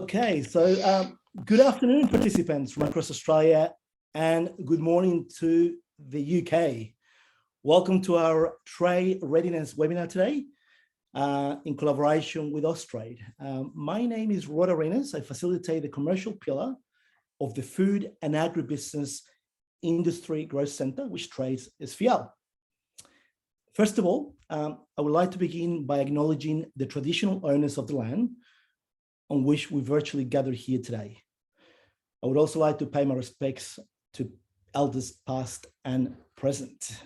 Okay, so good afternoon, participants from across Australia, and good morning to the UK. Welcome to our Trade Readiness webinar today in collaboration with Austrade. My name is Readiness. I facilitate the commercial pillar of the Food and Agribusiness Industry Growth Centre, which trades as FIAL. First of all, I would like to begin by acknowledging the traditional owners of the land on which we virtually gather here today. I would also like to pay my respects to elders past and present.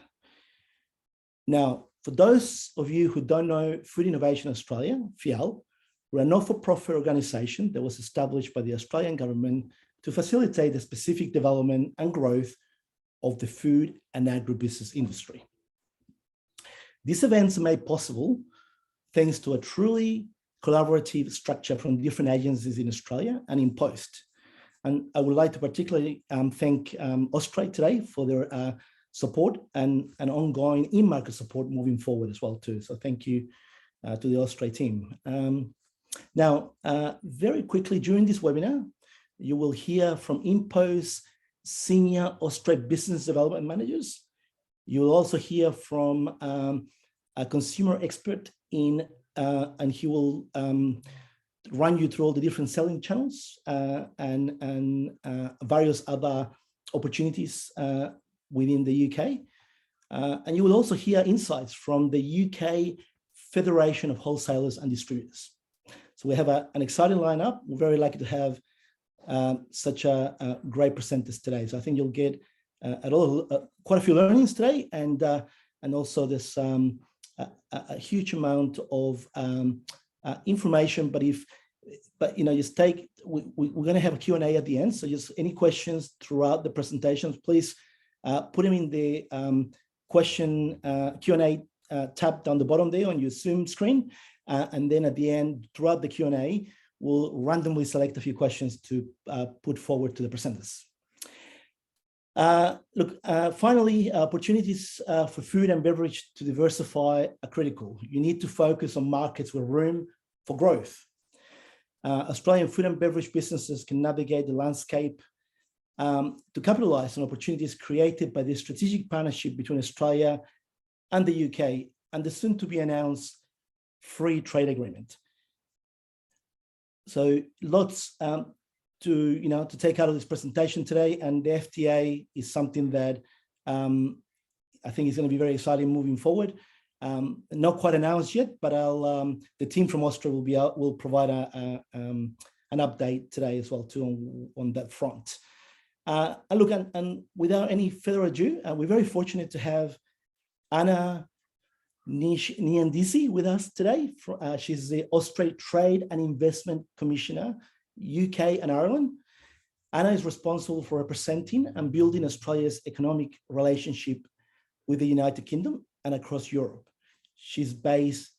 Now, for those of you who don't know Food Innovation Australia, FIAL, we're a not-for-profit organisation that was established by the Australian government to facilitate the specific development and growth of the food and agribusiness industry. These events are made possible thanks to a truly collaborative structure from different agencies in Australia and in Post. And I would like to particularly thank Austrade today for their support and ongoing in-market support moving forward as well too. So thank you to the Austrade team. Now, very quickly during this webinar, you will hear from InPost senior Austrade business development managers. You will also hear from a consumer expert and he will run you through all the different selling channels and various other opportunities within the UK. And you will also hear insights from the UK Federation of Wholesalers and Distributors. So we have an exciting lineup. We're very lucky to have such a great presenters today. So I think you'll get quite a few learnings today, and also this a huge amount of information. But you know, just take, we're going to have a Q&A at the end. So just any questions throughout the presentations, please put them in the question Q&A tab down the bottom there on your Zoom screen. And then at the end, throughout the Q&A, we'll randomly select a few questions to put forward to the presenters. Finally, opportunities for food and beverage to diversify are critical. You need to focus on markets with room for growth. Australian food and beverage businesses can navigate the landscape to capitalize on opportunities created by the strategic partnership between Australia and the UK and the soon to be announced free trade agreement. So lots to take out of this presentation today, and the FTA is something that I think is going to be very exciting moving forward. Not quite announced yet, but the team from Australia will provide an update today as well too on that front. And without any further ado, we're very fortunate to have Anna Niandisi with us today. She's the Austrade Trade and Investment Commissioner, UK and Ireland. Anna is responsible for representing and building Australia's economic relationship with the United Kingdom and across Europe. She's based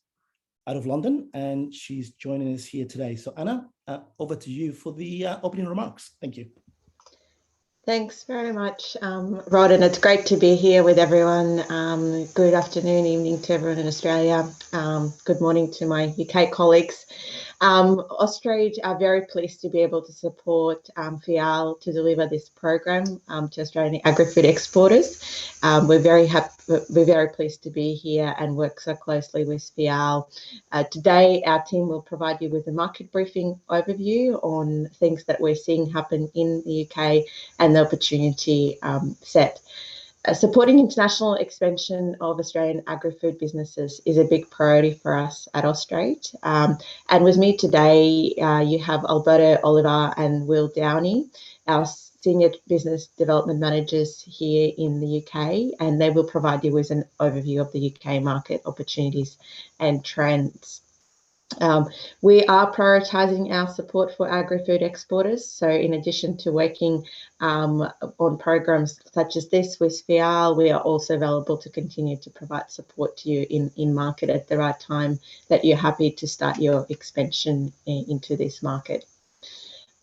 out of London and she's joining us here today. So Anna, over to you for the opening remarks. Thank you. Thanks very much, Rod, and it's great to be here with everyone. Good afternoon, evening to everyone in Australia. Good morning to my UK colleagues. Austrade are very pleased to be able to support FIAL to deliver this program to Australian agri-food exporters. We're very pleased to be here and work so closely with FIAL. Today, our team will provide you with a market briefing overview on things that we're seeing happen in the UK and the opportunity set. Supporting international expansion of Australian agri-food businesses is a big priority for us at Austrade. And with me today, you have Alberto Oliver and Will Downey, our Senior Business Development Managers here in the UK, and they will provide you with an overview of the UK market opportunities and trends. We are prioritising our support for agri-food exporters. So in addition to working on programs such as this with FIAL, we are also available to continue to provide support to you in market at the right time that you're happy to start your expansion into this market.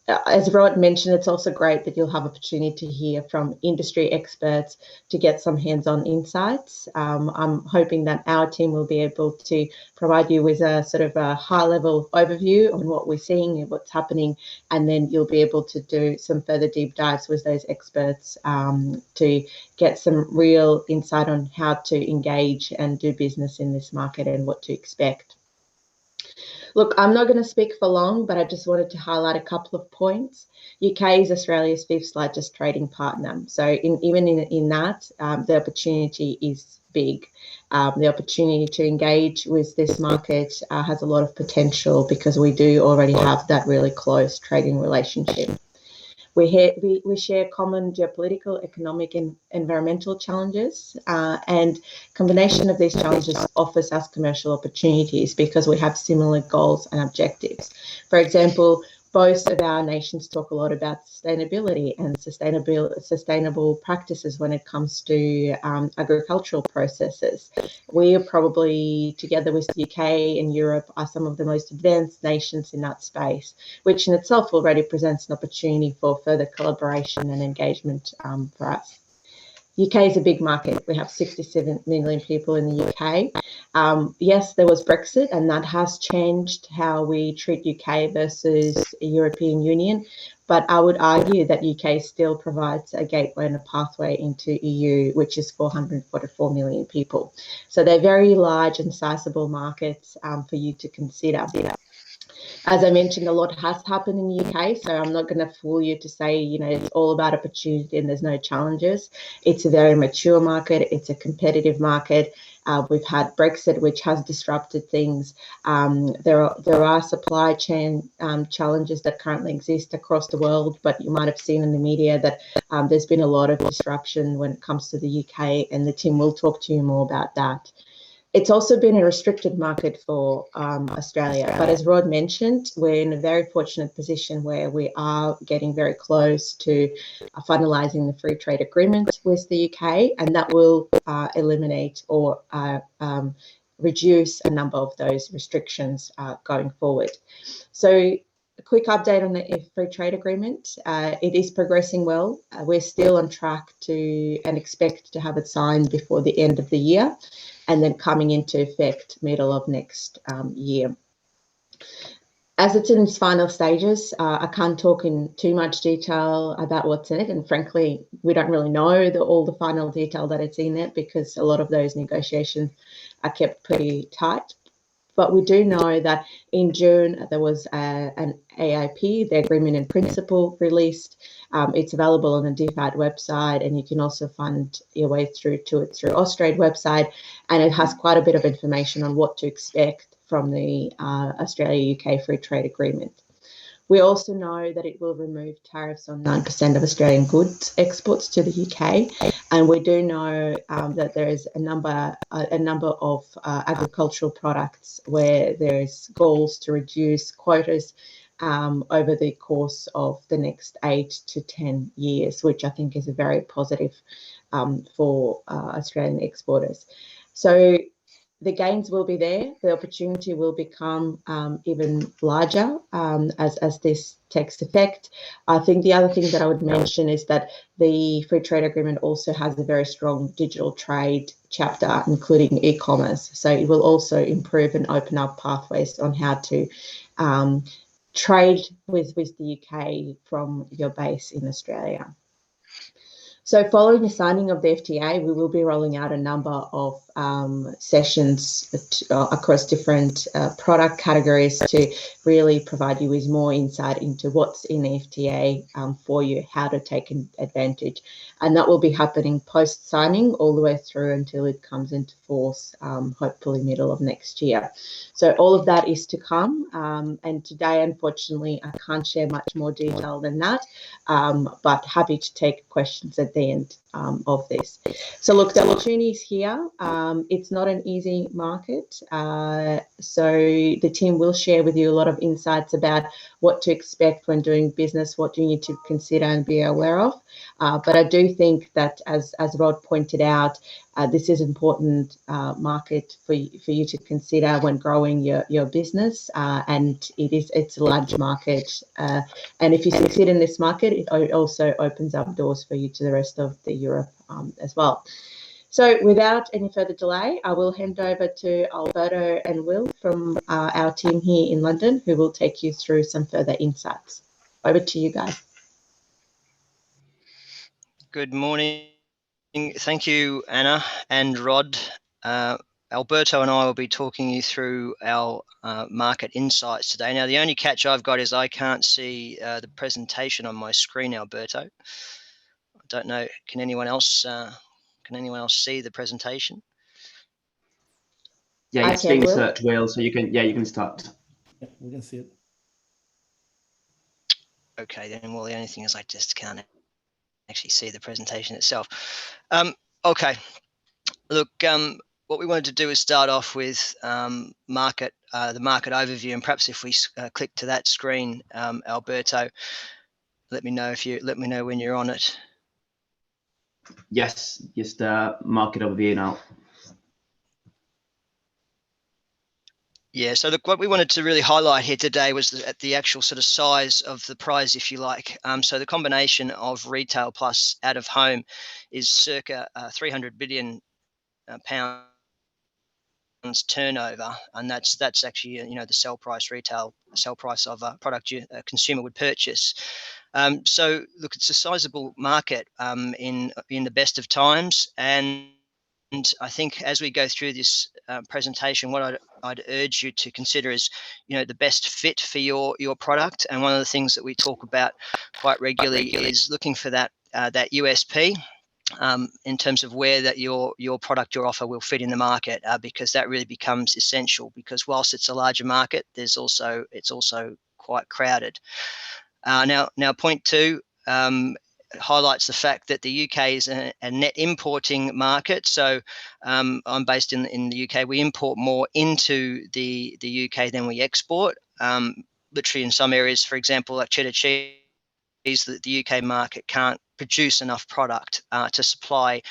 as Rod mentioned, it's also great that you'll have opportunity to hear from industry experts to get some hands-on insights. I'm hoping that our team will be able to provide you with a sort of a high-level overview on what we're seeing and what's happening, and then you'll be able to do some further deep dives with those experts to get some real insight on how to engage and do business in this market and what to expect. Look, I'm not going to speak for long, but I just wanted to highlight a couple of points. UK is Australia's 5th largest trading partner. So even in that, the opportunity is big. The opportunity to engage with this market has a lot of potential because we do already have that really close trading relationship. We share common geopolitical, economic, and environmental challenges, and combination of these challenges offers us commercial opportunities because we have similar goals and objectives. For example, both of our nations talk a lot about sustainability and sustainable practices when it comes to agricultural processes. We are probably, together with the UK and Europe, are some of the most advanced nations in that space, which in itself already presents an opportunity for further collaboration and engagement for us. UK is a big market. We have 67 million people in the UK. Yes, there was Brexit, and that has changed how we treat UK versus European Union. But I would argue that UK still provides a gateway and a pathway into EU, which is 444 million people. So they're very large and sizable markets for you to consider. As I mentioned, a lot has happened in the UK, so I'm not going to fool you to say, you know, it's all about opportunity and there's no challenges. It's a very mature market. It's a competitive market. We've had Brexit, which has disrupted things. There are supply chain challenges that currently exist across the world, but you might have seen in the media that there's been a lot of disruption when it comes to the UK, and the team will talk to you more about that. It's also been a restricted market for Australia. But as Rod mentioned, we're in a very fortunate position where we are getting very close to finalising the free trade agreement with the UK, and that will eliminate or reduce a number of those restrictions going forward. So a quick update on the free trade agreement. It is progressing well. We're still on track to and expect to have it signed before the end of the year, and then coming into effect middle of next year. As it's in its final stages, I can't talk in too much detail about what's in it, and frankly, we don't really know all the final detail that it's in it because a lot of those negotiations are kept pretty tight. But we do know that in June there was an AIP, the Agreement in Principle, released. It's available on the DFAT website, and you can also find your way through to it through Austrade website, and it has quite a bit of information on what to expect from the Australia-UK Free Trade Agreement. We also know that it will remove tariffs on 9% of Australian goods exports to the UK, and we do know that there is a number of agricultural products where there is goals to reduce quotas over the course of the next 8 to 10 years, which I think is a very positive for Australian exporters. So the gains will be there. The opportunity will become even larger as this takes effect. I think the other thing that I would mention is that the Free Trade Agreement also has a very strong digital trade chapter, including e-commerce. So it will also improve and open up pathways on how to trade with the UK from your base in Australia. So following the signing of the FTA, we will be rolling out a number of sessions across different product categories to really provide you with more insight into what's in the FTA for you, how to take advantage. And that will be happening post-signing all the way through until it comes into force, hopefully middle of next year. So all of that is to come. And today, unfortunately, I can't share much more detail than that, but happy to take questions at the end of this. So look, the opportunity is here. It's not an easy market. So the team will share with you a lot of insights about what to expect when doing business, what you need to consider and be aware of. But I do think that, as Rod pointed out, this is an important market for you to consider when growing your business, and it's a large market. And if you succeed in this market, it also opens up doors for you to the rest of the Europe as well. So without any further delay, I will hand over to Alberto and Will from our team here in London, who will take you through some further insights. Over to you guys. Good morning. Thank you, Anna and Rod. Alberto and I will be talking you through our market insights today. Now, the only catch I've got is I can't see the presentation on my screen, Alberto. I don't know. Can anyone else see the presentation? Yeah, it's being searched, Will. So you can start. Yeah, we can see it. Okay, then. Well, the only thing is I just can't actually see the presentation itself. Okay. Look, what we wanted to do is start off with the market overview, and perhaps if we click to that screen, Alberto, let me know when you're on it. Yes, just the market overview now. Yeah, so look, what we wanted to really highlight here today was the actual sort of size of the prize, if you like. So the combination of retail plus out of home is circa 300 billion pounds turnover, and that's actually the sell price of a product a consumer would purchase. So look, it's a sizable market in the best of times, and I think as we go through this presentation, what I'd urge you to consider is the best fit for your product. And one of the things that we talk about quite regularly is looking for that USP. In terms of where that your product, your offer will fit in the market, because that really becomes essential, because whilst it's a larger market, it's also quite crowded. Now point two highlights the fact that the UK is a net importing market. So I'm based in the UK. We import more into the UK than we export. Literally in some areas, for example, like cheddar cheese, that the UK market can't produce enough product to supply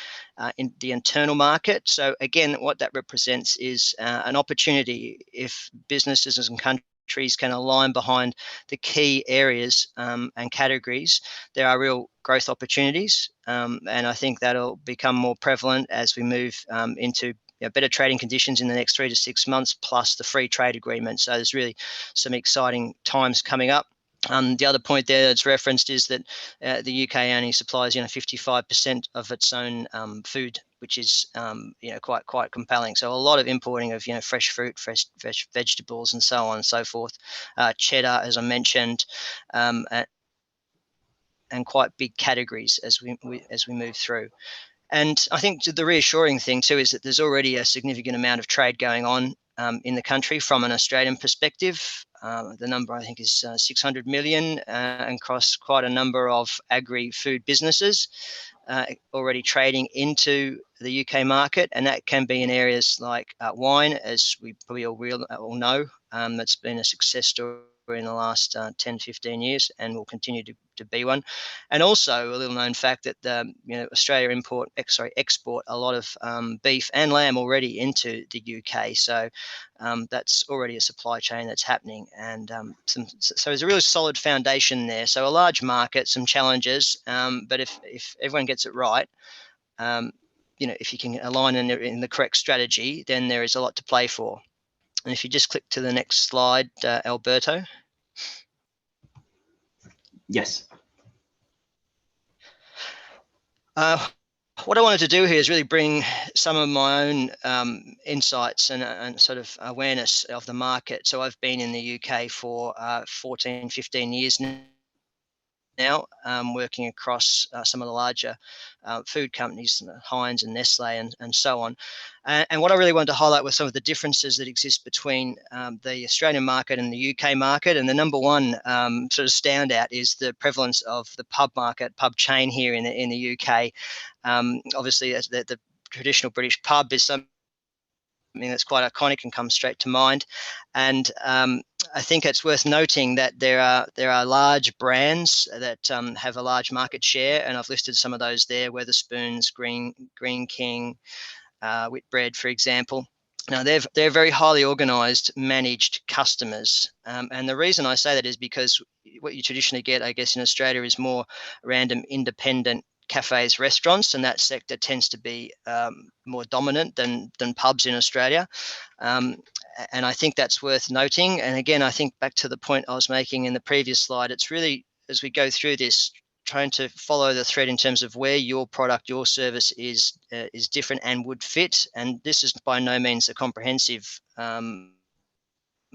in the internal market. So again, what that represents is an opportunity if businesses and countries can align behind the key areas and categories. There are real growth opportunities, and I think that'll become more prevalent as we move into better trading conditions in the next 3 to 6 months, plus the free trade agreement. So there's really some exciting times coming up. The other point there that's referenced is that the UK only supplies 55% of its own food, which is quite compelling. So a lot of importing of fresh fruit, fresh vegetables, and so on and so forth. Cheddar, as I mentioned, and quite big categories as we move through. And I think the reassuring thing too is that there's already a significant amount of trade going on in the country from an Australian perspective. The number I think is 600 million and across quite a number of agri-food businesses already trading into the UK market, and that can be in areas like wine, as we probably all know. That's been a success story in the last 10, 15 years and will continue to be one. And also a little known fact that Australia export a lot of beef and lamb already into the UK. So that's already a supply chain that's happening, and so there's a really solid foundation there. So a large market, some challenges, but if everyone gets it right, if you can align in the correct strategy, then there is a lot to play for. And if you just click to the next slide, Alberto. Yes. What I wanted to do here is really bring some of my own insights and sort of awareness of the market. So I've been in the UK for 14, 15 years now, working across some of the larger food companies, Heinz and Nestle and so on. And what I really wanted to highlight were some of the differences that exist between the Australian market and the UK market. And the number one sort of standout is the prevalence of the pub chain here in the UK. Obviously, as the traditional British pub is something that's quite iconic and comes straight to mind. And I think it's worth noting that there are large brands that have a large market share, and I've listed some of those there: Wetherspoons, Green King, Whitbread, for example. Now, they're very highly organised, managed customers, and the reason I say that is because what you traditionally get, I guess, in Australia is more random independent cafes, restaurants, and that sector tends to be more dominant than pubs in Australia. And I think that's worth noting. And again, I think back to the point I was making in the previous slide, it's really, as we go through this, trying to follow the thread in terms of where your product, your service is different and would fit. And this is by no means a comprehensive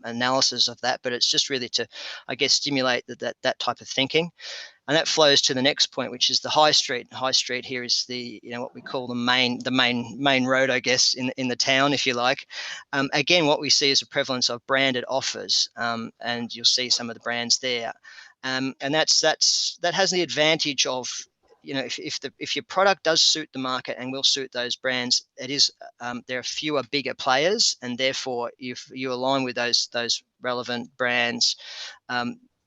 analysis of that, but it's just really to, I guess, stimulate that type of thinking. And that flows to the next point, which is the high street. High street here is the, what we call the main road, I guess, in the town, if you like. Again, what we see is a prevalence of branded offers, and you'll see some of the brands there. And that has the advantage of, if your product does suit the market and will suit those brands, it is there are fewer bigger players, and therefore if you align with those relevant brands,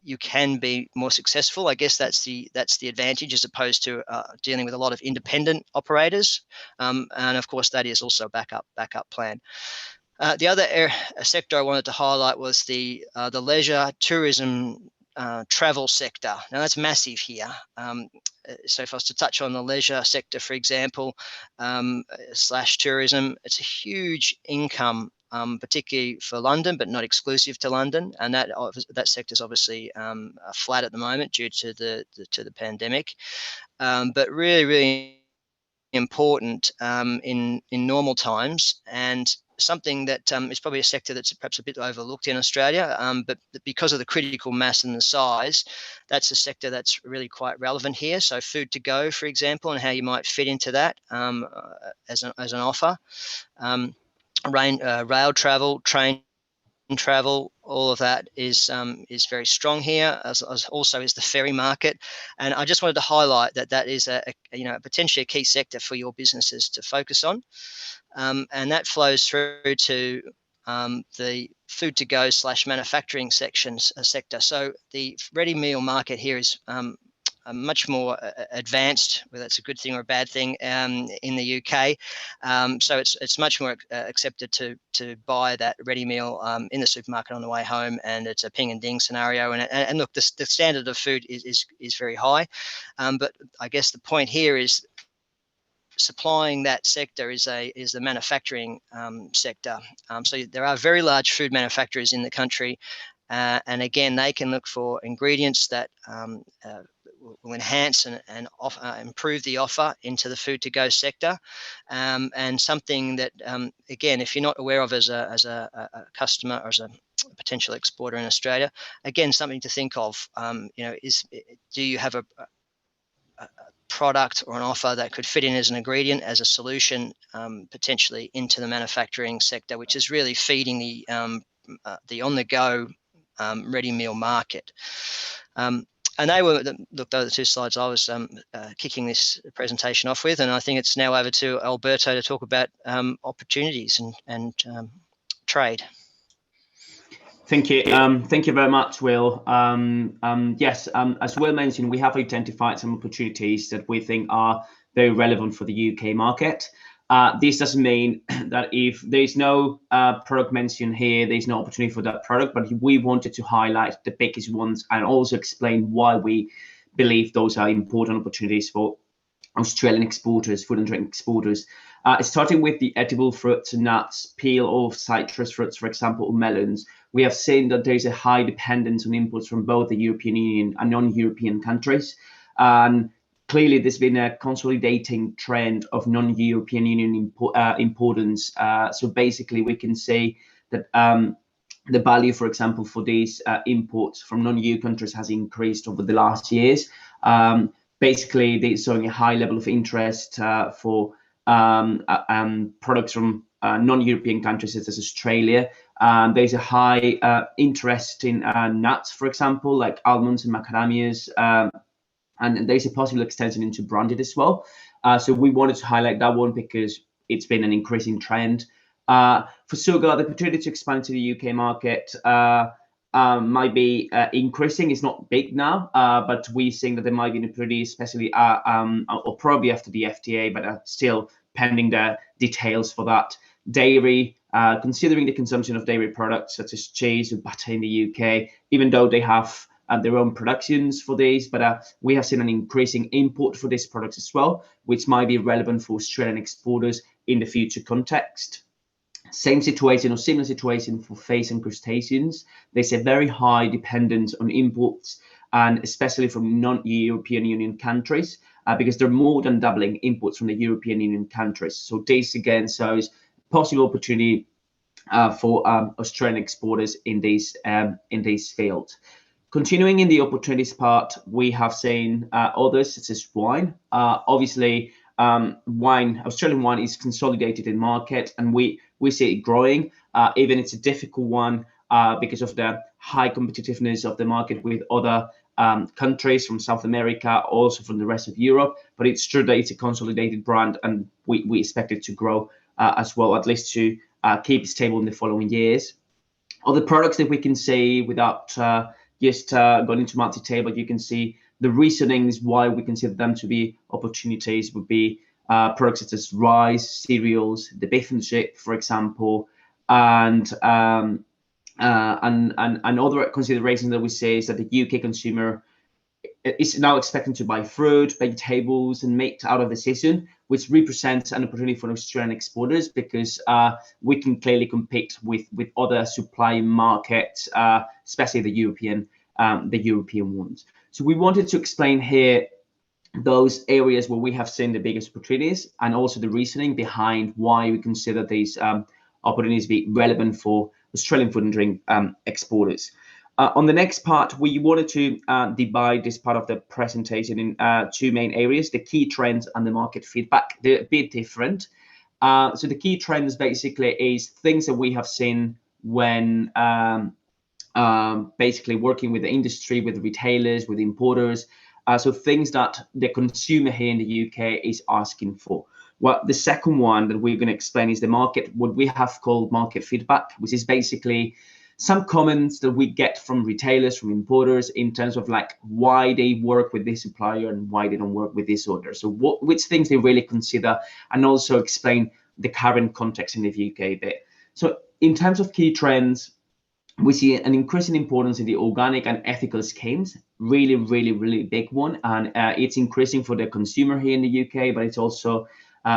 you can be more successful. I guess that's the advantage, as opposed to dealing with a lot of independent operators. And of course, that is also a backup plan. The other sector I wanted to highlight was the leisure tourism travel sector. Now that's massive here. So if I was to touch on the leisure sector, for example, / tourism, it's a huge income, particularly for London, but not exclusive to London. And that sector is obviously flat at the moment due to the pandemic, but really, really important in normal times, and something that is probably a sector that's perhaps a bit overlooked in Australia, but because of the critical mass and the size, that's a sector that's really quite relevant here. So food to go, for example, and how you might fit into that as an offer. Rail travel, train travel, all of that is very strong here, as also is the ferry market. And I just wanted to highlight that is a potentially a key sector for your businesses to focus on. And that flows through to the food to go / manufacturing sector. So the ready meal market here is much more advanced, whether that's a good thing or a bad thing, in the UK. So it's much more accepted to buy that ready meal in the supermarket on the way home, and it's a ping and ding scenario. And look, the standard of food is very high, but I guess the point here is supplying that sector is the manufacturing sector. So there are very large food manufacturers in the country, and again, they can look for ingredients that will enhance and improve the offer into the food to go sector, and something that again, if you're not aware of as a customer or as a potential exporter in Australia, again, something to think of. Do you have a product or an offer that could fit in as an ingredient, as a solution, potentially into the manufacturing sector, which is really feeding the on-the-go ready meal market. And they were the other two slides I was kicking this presentation off with, and I think it's now over to Alberto to talk about opportunities and trade. Thank you. Thank you very much, Will. Yes, as Will mentioned, we have identified some opportunities that we think are very relevant for the UK market. This doesn't mean that if there's no product mentioned here, there's no opportunity for that product, but we wanted to highlight the biggest ones and also explain why we believe those are important opportunities for Australian exporters, food and drink exporters. Starting with the edible fruits and nuts, peel of citrus fruits, for example, or melons, we have seen that there is a high dependence on imports from both the European Union and non-European countries. And clearly, there's been a consolidating trend of non-European Union importance. So basically, we can say that the value, for example, for these imports from non-EU countries has increased over the last years. Basically, they're showing a high level of interest for products from non-European countries such as Australia. There's a high interest in nuts, for example, like almonds and macadamias, and there's a possible extension into branded as well. So we wanted to highlight that one because it's been an increasing trend. For sugar, the opportunity to expand to the UK market might be increasing. It's not big now, but we're seeing that there might be an opportunity, especially or probably after the FTA, but still pending the details for that. Dairy, considering the consumption of dairy products such as cheese or butter in the UK, even though they have their own productions for these, but we have seen an increasing import for these products as well, which might be relevant for Australian exporters in the future context. Same situation or similar situation for fish and crustaceans. There's a very high dependence on imports, and especially from non-European Union countries, because they're more than doubling imports from the European Union countries. So this again shows possible opportunity for Australian exporters in these fields. Continuing in the opportunities part, we have seen others such as wine. Obviously, Australian wine is consolidated in market, and we see it growing. Even it's a difficult one because of the high competitiveness of the market with other countries from South America, also from the rest of Europe. But it's true that it's a consolidated brand, and we expect it to grow as well, at least to keep stable in the following years. Other products that we can see without just going into multi-table, you can see the reasonings why we consider them to be opportunities would be products such as rice, cereals, the beef and chip, for example, and other considerations that we say is that the UK consumer is now expecting to buy fruit, vegetables, and meat out of the season, which represents an opportunity for Australian exporters because we can clearly compete with other supply markets, especially the European ones. So we wanted to explain here those areas where we have seen the biggest opportunities, and also the reasoning behind why we consider these opportunities be relevant for Australian food and drink exporters. On the next part, we wanted to divide this part of the presentation in two main areas: the key trends and the market feedback. They're a bit different. So the key trends basically is things that we have seen when basically working with the industry, with retailers, with importers. So things that the consumer here in the UK is asking for. Well, the second one that we're going to explain is the market, what we have called market feedback, which is basically some comments that we get from retailers, from importers, in terms of like why they work with this supplier and why they don't work with this other. So which things they really consider, and also explain the current context in the UK bit. So in terms of key trends, we see an increasing importance in the organic and ethical schemes, really, really, really big one. And it's increasing for the consumer here in the UK, but it's also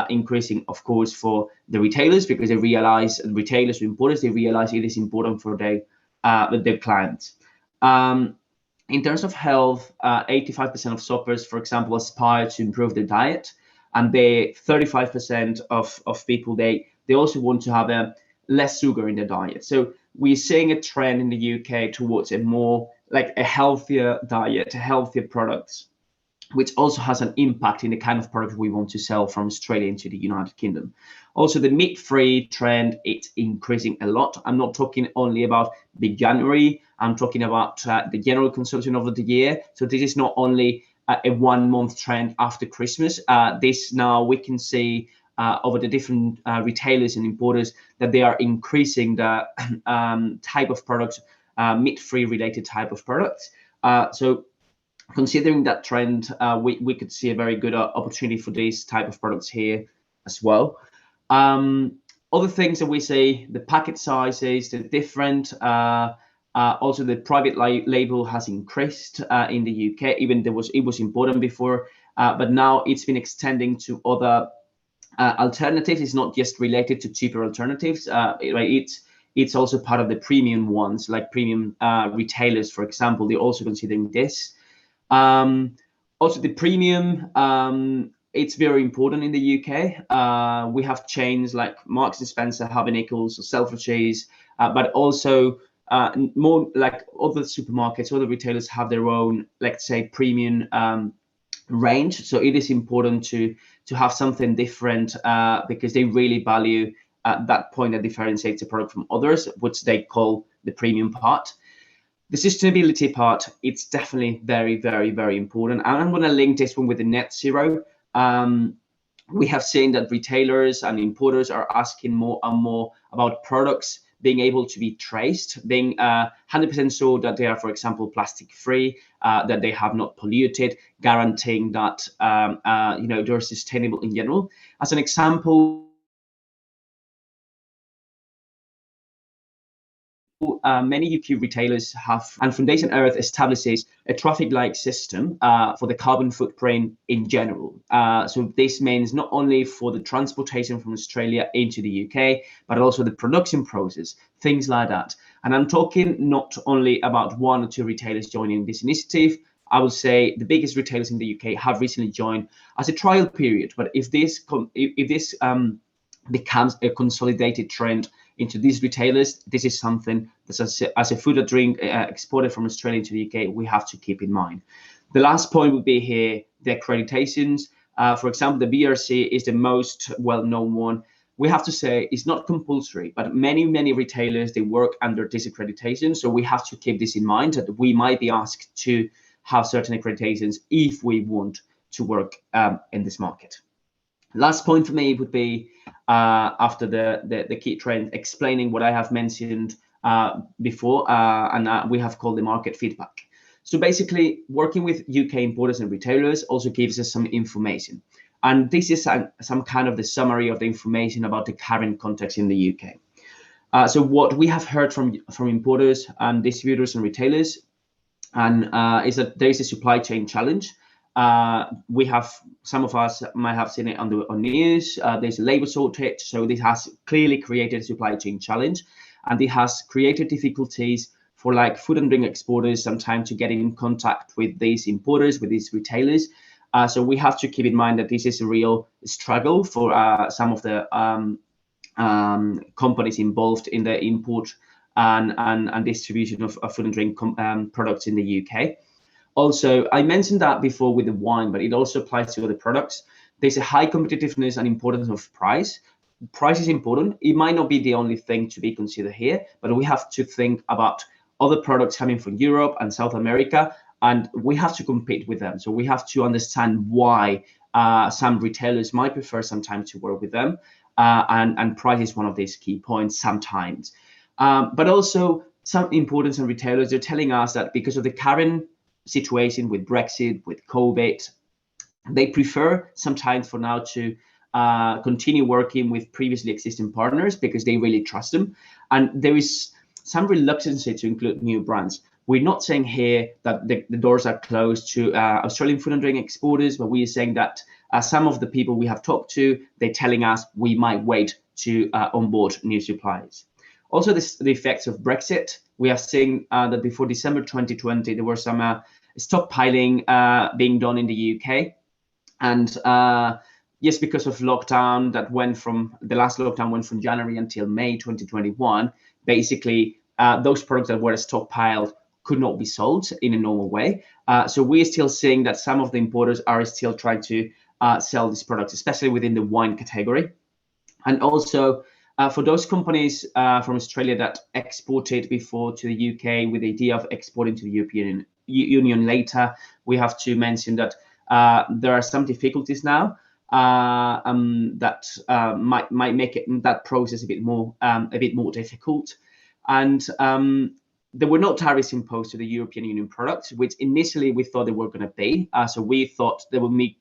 increasing, of course, for the retailers, because they realize, retailers or importers, they realize it is important for their clients. In terms of health, 85% of shoppers, for example, aspire to improve their diet, and 35% of people, they also want to have less sugar in their diet. So we're seeing a trend in the UK towards a more like a healthier diet, healthier products, which also has an impact in the kind of product we want to sell from Australia into the United Kingdom. Also, the meat-free trend, it's increasing a lot. I'm not talking only about the January, I'm talking about the general consumption over the year. So this is not only a 1 month trend after Christmas. This now we can see over the different retailers and importers that they are increasing the type of products, meat-free related type of products. So considering that trend, we could see a very good opportunity for these type of products here as well. Other things that we see, the packet sizes, they're different. Also, the private label has increased in the UK, even it was important before, but now it's been extending to other alternatives. It's not just related to cheaper alternatives. It's also part of the premium ones, like premium retailers, for example. They're also considering this. Also, the premium, it's very important in the UK. We have chains like Marks and Spencer, Harvey Nichols, or Selfridges, but also more like other supermarkets, other retailers have their own, let's say, premium range. So it is important to have something different because they really value that point that differentiates the product from others, which they call the premium part. The sustainability part, it's definitely very, very, very important. And I'm going to link this one with the net zero. we have seen that retailers and importers are asking more and more about products being able to be traced, being 100% sure that they are, for example, plastic free, that they have not polluted, guaranteeing that they're sustainable in general. As an example, many UK retailers have, and Foundation Earth establishes a traffic light system for the carbon footprint in general. So this means not only for the transportation from Australia into the UK, but also the production process, things like that. And I'm talking not only about 1 or 2 retailers joining this initiative. I would say the biggest retailers in the UK have recently joined as a trial period. But if this becomes a consolidated trend into these retailers, this is something that as a food or drink exported from Australia to the UK, we have to keep in mind. The last point would be here, the accreditations. For example, the BRC is the most well-known one. We have to say it's not compulsory, but many retailers, they work under this accreditation. So we have to keep this in mind, that we might be asked to have certain accreditations if we want to work in this market. Last point for me would be, after the key trend, explaining what I have mentioned before, and we have called the market feedback. So basically, working with UK importers and retailers also gives us some information. And this is some kind of the summary of the information about the current context in the UK. So what we have heard from importers and distributors and retailers is that there is a supply chain challenge. We have, some of us might have seen it on news. There's a labor shortage, so this has clearly created a supply chain challenge, and it has created difficulties for like food and drink exporters sometimes to get in contact with these importers, with these retailers. So we have to keep in mind that this is a real struggle for some of the companies involved in the import and distribution of food and drink products in the UK. Also, I mentioned that before with the wine, but it also applies to other products. There's a high competitiveness and importance of price. Price is important. It might not be the only thing to be considered here, but we have to think about other products coming from Europe and South America, and we have to compete with them. So we have to understand why some retailers might prefer sometimes to work with them, and price is one of these key points sometimes. But also some importers and retailers, they're telling us that because of the current situation with Brexit, with COVID, they prefer sometimes for now to continue working with previously existing partners because they really trust them. And there is some reluctance to include new brands. We're not saying here that the doors are closed to Australian food and drink exporters, but we are saying that some of the people we have talked to, they're telling us we might wait to onboard new suppliers. Also, the effects of Brexit. We have seen that before December 2020, there were some stockpiling being done in the UK. And yes, because of lockdown that went from, the last lockdown went from January until May 2021, basically those products that were stockpiled could not be sold in a normal way. So we're still seeing that some of the importers are still trying to sell these products, especially within the wine category. And also, for those companies from Australia that exported before to the UK with the idea of exporting to the European Union later, we have to mention that there are some difficulties now that might make that process a bit more difficult. And there were no tariffs imposed to the European Union products, which initially we thought they were going to be. So we thought they would make.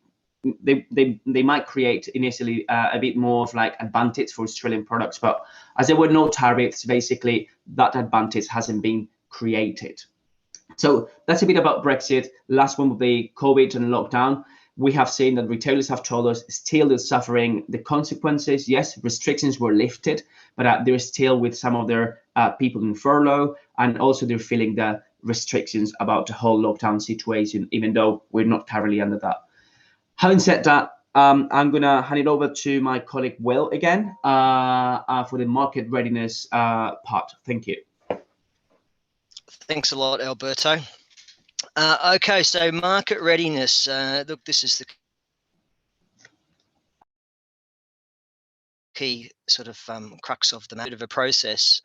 They might create initially a bit more of like advantage for Australian products, but as there were no tariffs, basically that advantage hasn't been created. So that's a bit about Brexit. Last one will be COVID and lockdown. We have seen that retailers have told us still they're suffering the consequences. Yes, restrictions were lifted, but they're still with some of their people in furlough, and also they're feeling the restrictions about the whole lockdown situation, even though we're not currently under that. Having said that, I'm going to hand it over to my colleague Will again for the market readiness part. Thank you. Thanks a lot, Alberto. Okay, so market readiness. Look, this is the key sort of crux of the bit of a process.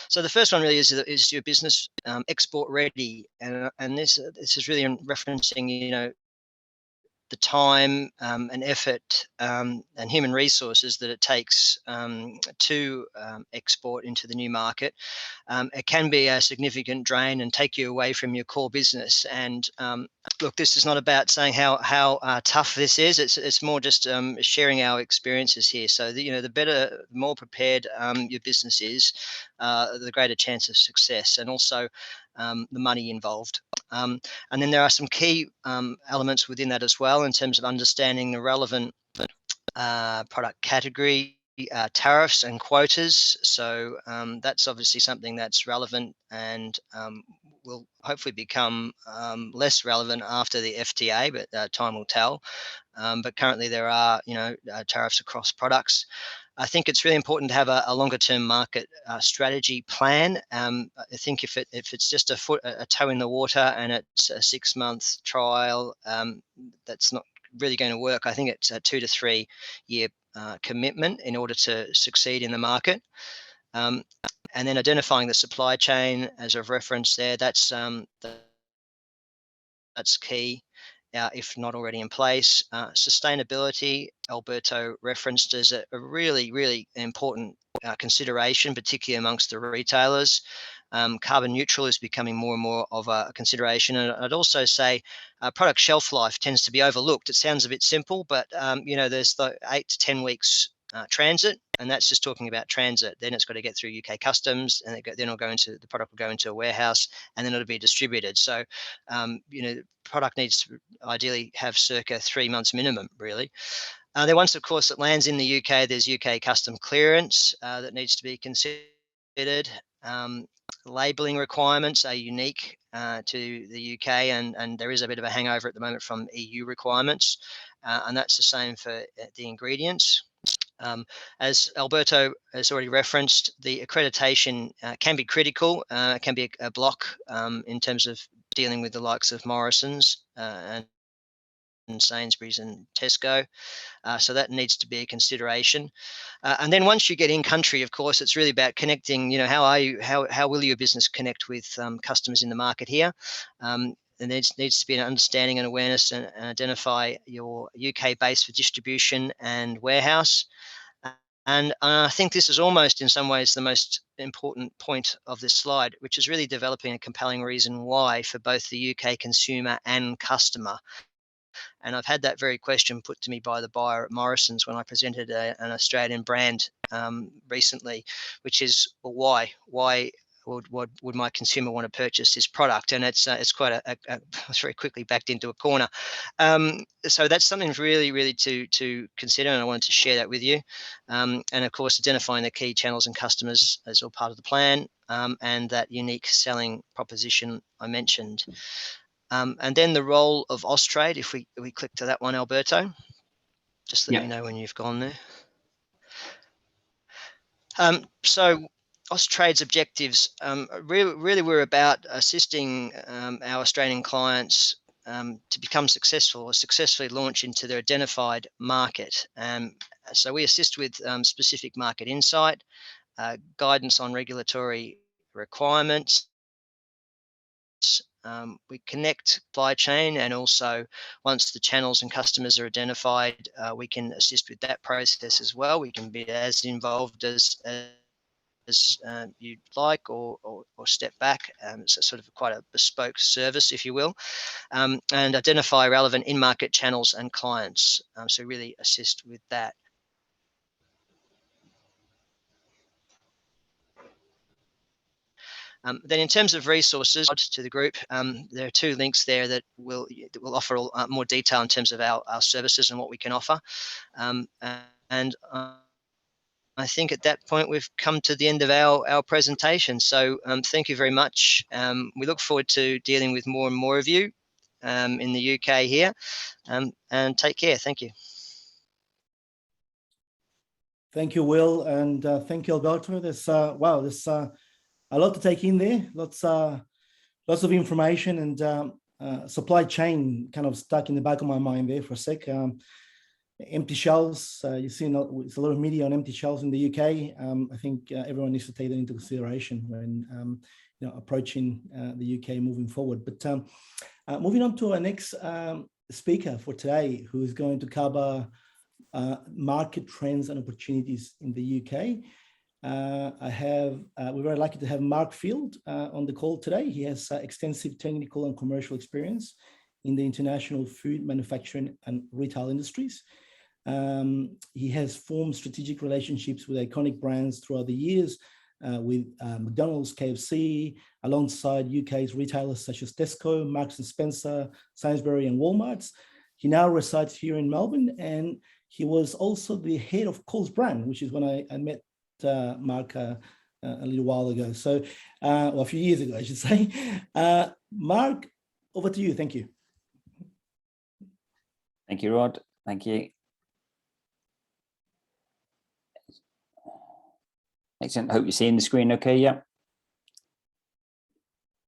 So the first one really is your business export ready, and this is really referencing, the time and effort and human resources that it takes to export into the new market, it can be a significant drain and take you away from your core business. And look, this is not about saying how tough this is. It's more just sharing our experiences here. So the better, the more prepared your business is, the greater chance of success, and also the money involved. And then there are some key elements within that as well, in terms of understanding the relevant product category, tariffs and quotas. So that's obviously something that's relevant and will hopefully become less relevant after the FTA, but time will tell. But currently there are, tariffs across products. I think it's really important to have a longer-term market strategy plan. I think if it's just a toe in the water and it's a 6-month trial, that's not really going to work. I think it's a 2 to 3 year commitment in order to succeed in the market. And then identifying the supply chain, as I've referenced there, that's key. If not already in place. Sustainability, Alberto referenced as a really, really important consideration, particularly amongst the retailers. Carbon neutral is becoming more and more of a consideration. And I'd also say product shelf life tends to be overlooked. It sounds a bit simple, but there's the 8 to 10 weeks transit, and that's just talking about transit. Then it's got to get through UK customs, and then the product will go into a warehouse, and then it'll be distributed. So, product needs to ideally have circa 3 months minimum, really. Then once, of course, it lands in the UK, there's UK custom clearance that needs to be considered. Labelling requirements are unique to the UK, and there is a bit of a hangover at the moment from EU requirements, and that's the same for the ingredients. As Alberto has already referenced, the accreditation can be critical. It can be a block in terms of dealing with the likes of Morrison's and Sainsbury's and Tesco. So that needs to be a consideration. And then once you get in country, of course, it's really about connecting. How will your business connect with customers in the market here? There needs to be an understanding and awareness and identify your UK base for distribution and warehouse. And I think this is almost in some ways the most important point of this slide, which is really developing a compelling reason why for both the UK consumer and customer. And I've had that very question put to me by the buyer at Morrison's when I presented an Australian brand recently, which is, well, why? Why would my consumer want to purchase this product? And it's quite I was very quickly backed into a corner. So that's something really, really to consider, and I wanted to share that with you. And of course, identifying the key channels and customers is all part of the plan, and that unique selling proposition I mentioned. And then the role of Austrade, if we click to that one, Alberto, just let me know when you've gone there. So Austrade's objectives really were about assisting our Australian clients to become successful or successfully launch into their identified market. So we assist with specific market insight, guidance on regulatory requirements. We connect supply chain, and also once the channels and customers are identified, we can assist with that process as well. We can be as involved as you'd like, or step back. It's sort of quite a bespoke service, if you will, and identify relevant in-market channels and clients. So really assist with that. Then in terms of resources to the group, there are 2 links there that will offer more detail in terms of our services and what we can offer. And I think at that point we've come to the end of our presentation. So thank you very much. We look forward to dealing with more and more of you in the UK here, and take care. Thank you. Thank you, Will, and thank you, Alberto. There's a lot to take in there. Lots of information, and supply chain kind of stuck in the back of my mind there for a sec. Empty shelves. You see, it's a lot of media on empty shelves in the UK. I think everyone needs to take that into consideration when approaching the UK moving forward. But moving on to our next speaker for today, who is going to cover market trends and opportunities in the UK. We're very lucky to have Mark Field on the call today. He has extensive technical and commercial experience in the international food manufacturing and retail industries. He has formed strategic relationships with iconic brands throughout the years, with McDonald's, KFC, alongside UK's retailers such as Tesco, Marks and Spencer, Sainsbury and Walmart. He now resides here in Melbourne, and he was also the head of Coles brand, which is when I met Mark a little while ago. So, well, a few years ago, I should say. Mark, over to you. Thank you. Thank you, Rod. Thank you. Excellent. Hope you're seeing the screen okay. Yeah.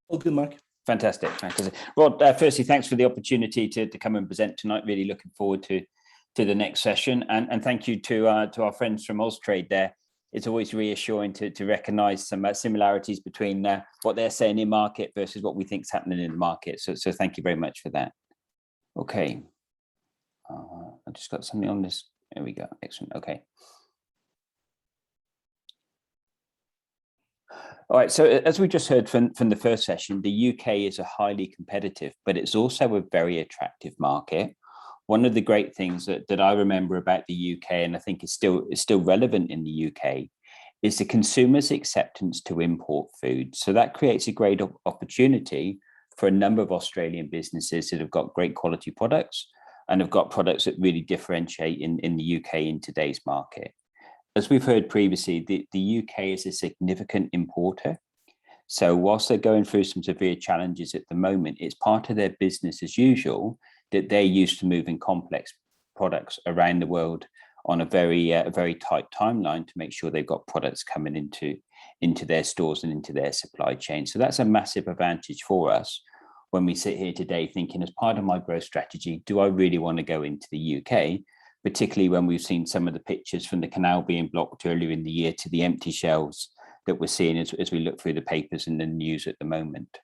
All good, Mark. Fantastic. Fantastic. Rod, firstly, thanks for the opportunity to come and present tonight. Really looking forward to the next session. And thank you to our friends from Austrade there. It's always reassuring to recognise some similarities between what they're saying in market versus what we think is happening in the market. So thank you very much for that. Okay. I just got something on this. There we go. Excellent. Okay. All right. So as we just heard from the first session, the UK is a highly competitive, but it's also a very attractive market. One of the great things that I remember about the UK, and I think is still relevant in the UK, is the consumer's acceptance to import food. So that creates a great opportunity for a number of Australian businesses that have got great quality products and have got products that really differentiate in the UK in today's market. As we've heard previously, the UK is a significant importer. So whilst they're going through some severe challenges at the moment, it's part of their business as usual that they're used to moving complex products around the world on a very tight timeline to make sure they've got products coming into their stores and into their supply chain. So that's a massive advantage for us when we sit here today thinking, as part of my growth strategy, do I really want to go into the UK? Particularly when we've seen some of the pictures from the canal being blocked earlier in the year to the empty shelves that we're seeing as we look through the papers and the news at the moment.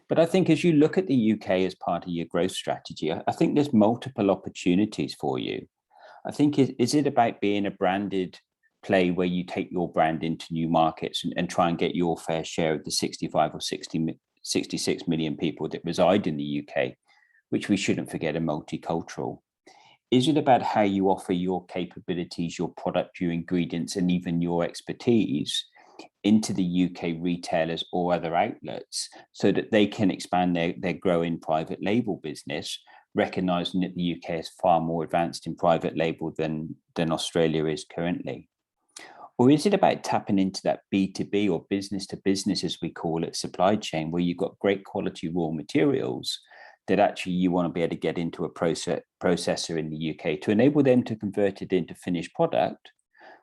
But I think as you look at the UK as part of your growth strategy, I think there's multiple opportunities for you. I think, is it about being a branded play where you take your brand into new markets and try and get your fair share of the 65 or 66 million people that reside in the UK, which we shouldn't forget are multicultural? Is it about how you offer your capabilities, your product, your ingredients, and even your expertise into the UK retailers or other outlets so that they can expand their growing private label business, recognizing that the UK is far more advanced in private label than Australia is currently? Or is it about tapping into that B2B or business to business, as we call it, supply chain, where you've got great quality raw materials that actually you want to be able to get into a processor in the UK to enable them to convert it into finished product,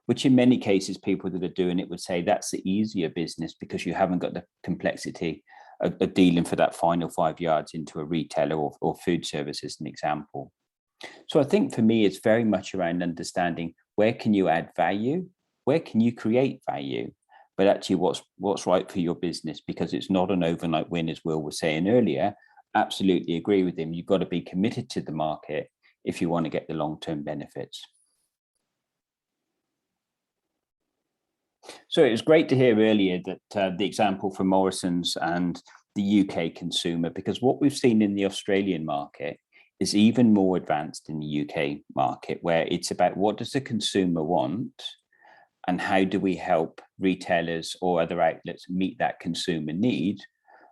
which in many cases, people that are doing it would say that's the easier business because you haven't got the complexity of dealing for that final 5 yards into a retailer or food service, as an example. So I think for me, it's very much around understanding where can you add value, where can you create value, but actually what's right for your business, because it's not an overnight win, as Will was saying earlier. Absolutely agree with him. You've got to be committed to the market if you want to get the long-term benefits. So it was great to hear earlier that the example from Morrison's and the UK consumer, because what we've seen in the Australian market is even more advanced in the UK market, where it's about what does the consumer want and how do we help retailers or other outlets meet that consumer need,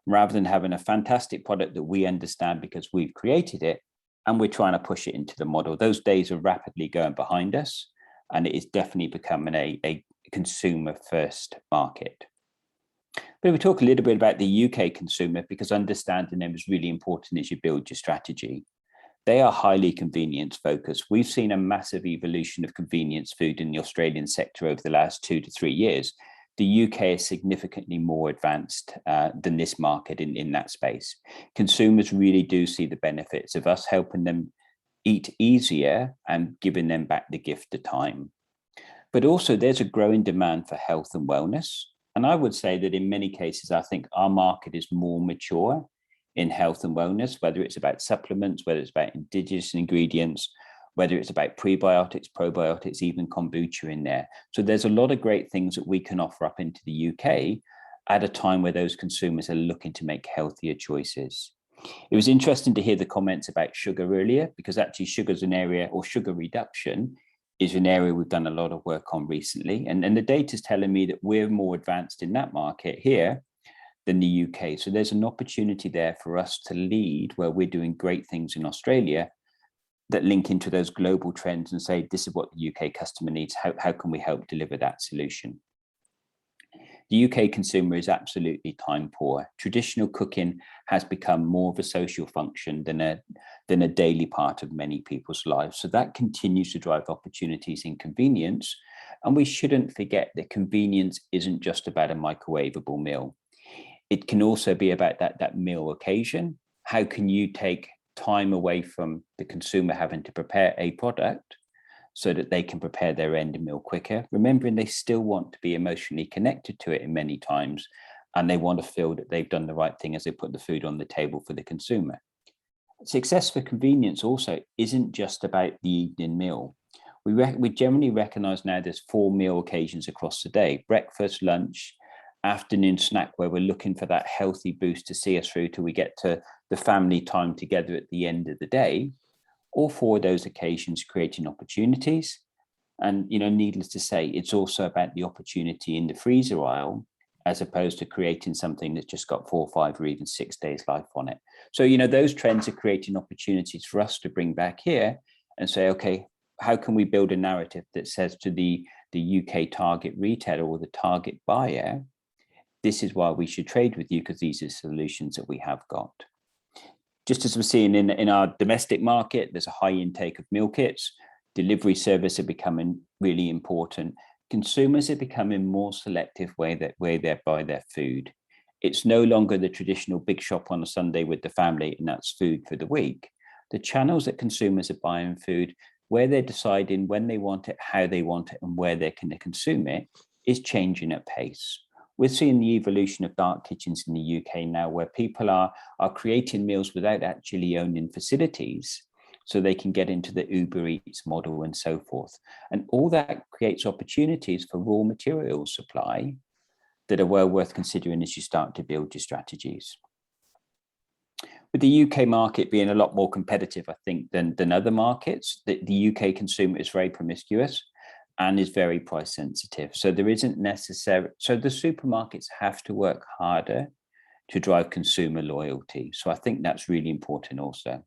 rather than having a fantastic product that we understand because we've created it and we're trying to push it into the model. Those days are rapidly going behind us, and it is definitely becoming a consumer first market. But we talk a little bit about the UK consumer, because understanding them is really important as you build your strategy. They are highly convenience focused. We've seen a massive evolution of convenience food in the Australian sector over the last 2 to 3 years. The UK is significantly more advanced than this market in that space. Consumers really do see the benefits of us helping them eat easier and giving them back the gift of time. But also there's a growing demand for health and wellness. And I would say that in many cases, I think our market is more mature in health and wellness, whether it's about supplements, whether it's about indigenous ingredients, whether it's about prebiotics, probiotics, even kombucha in there. So there's a lot of great things that we can offer up into the UK at a time where those consumers are looking to make healthier choices. It was interesting to hear the comments about sugar earlier, because actually sugar is an area, or sugar reduction is an area we've done a lot of work on recently. And the data is telling me that we're more advanced in that market here than the UK. So there's an opportunity there for us to lead where we're doing great things in Australia that link into those global trends and say, this is what the UK customer needs. How can we help deliver that solution? The UK consumer is absolutely time poor. Traditional cooking has become more of a social function than a daily part of many people's lives. So that continues to drive opportunities in convenience. And we shouldn't forget that convenience isn't just about a microwavable meal. It can also be about that meal occasion. How can you take time away from the consumer having to prepare a product so that they can prepare their end meal quicker, remembering they still want to be emotionally connected to it in many times, and they want to feel that they've done the right thing as they put the food on the table for the consumer. Success for convenience also isn't just about the evening meal. We generally recognize now there's 4 meal occasions across the day: breakfast, lunch, afternoon snack, where we're looking for that healthy boost to see us through till we get to the family time together at the end of the day. All 4 of those occasions creating opportunities. And, needless to say, it's also about the opportunity in the freezer aisle, as opposed to creating something that's just got 4, 5, or even 6 days life on it. So, those trends are creating opportunities for us to bring back here and say, okay, how can we build a narrative that says to the UK target retailer or the target buyer, this is why we should trade with you, because these are solutions that we have got. Just as we're seeing in our domestic market, there's a high intake of meal kits. Delivery service are becoming really important. Consumers are becoming more selective where they buy their food. It's no longer the traditional big shop on a Sunday with the family and that's food for the week. The channels that consumers are buying food, where they're deciding when they want it, how they want it, and where they can consume it, is changing at pace. We're seeing the evolution of dark kitchens in the UK now, where people are creating meals without actually owning facilities, so they can get into the Uber Eats model and so forth. And all that creates opportunities for raw material supply that are well worth considering as you start to build your strategies. With the UK market being a lot more competitive, I think, than other markets, the UK consumer is very promiscuous and is very price sensitive. So there isn't necessary, so the supermarkets have to work harder to drive consumer loyalty. So I think that's really important also.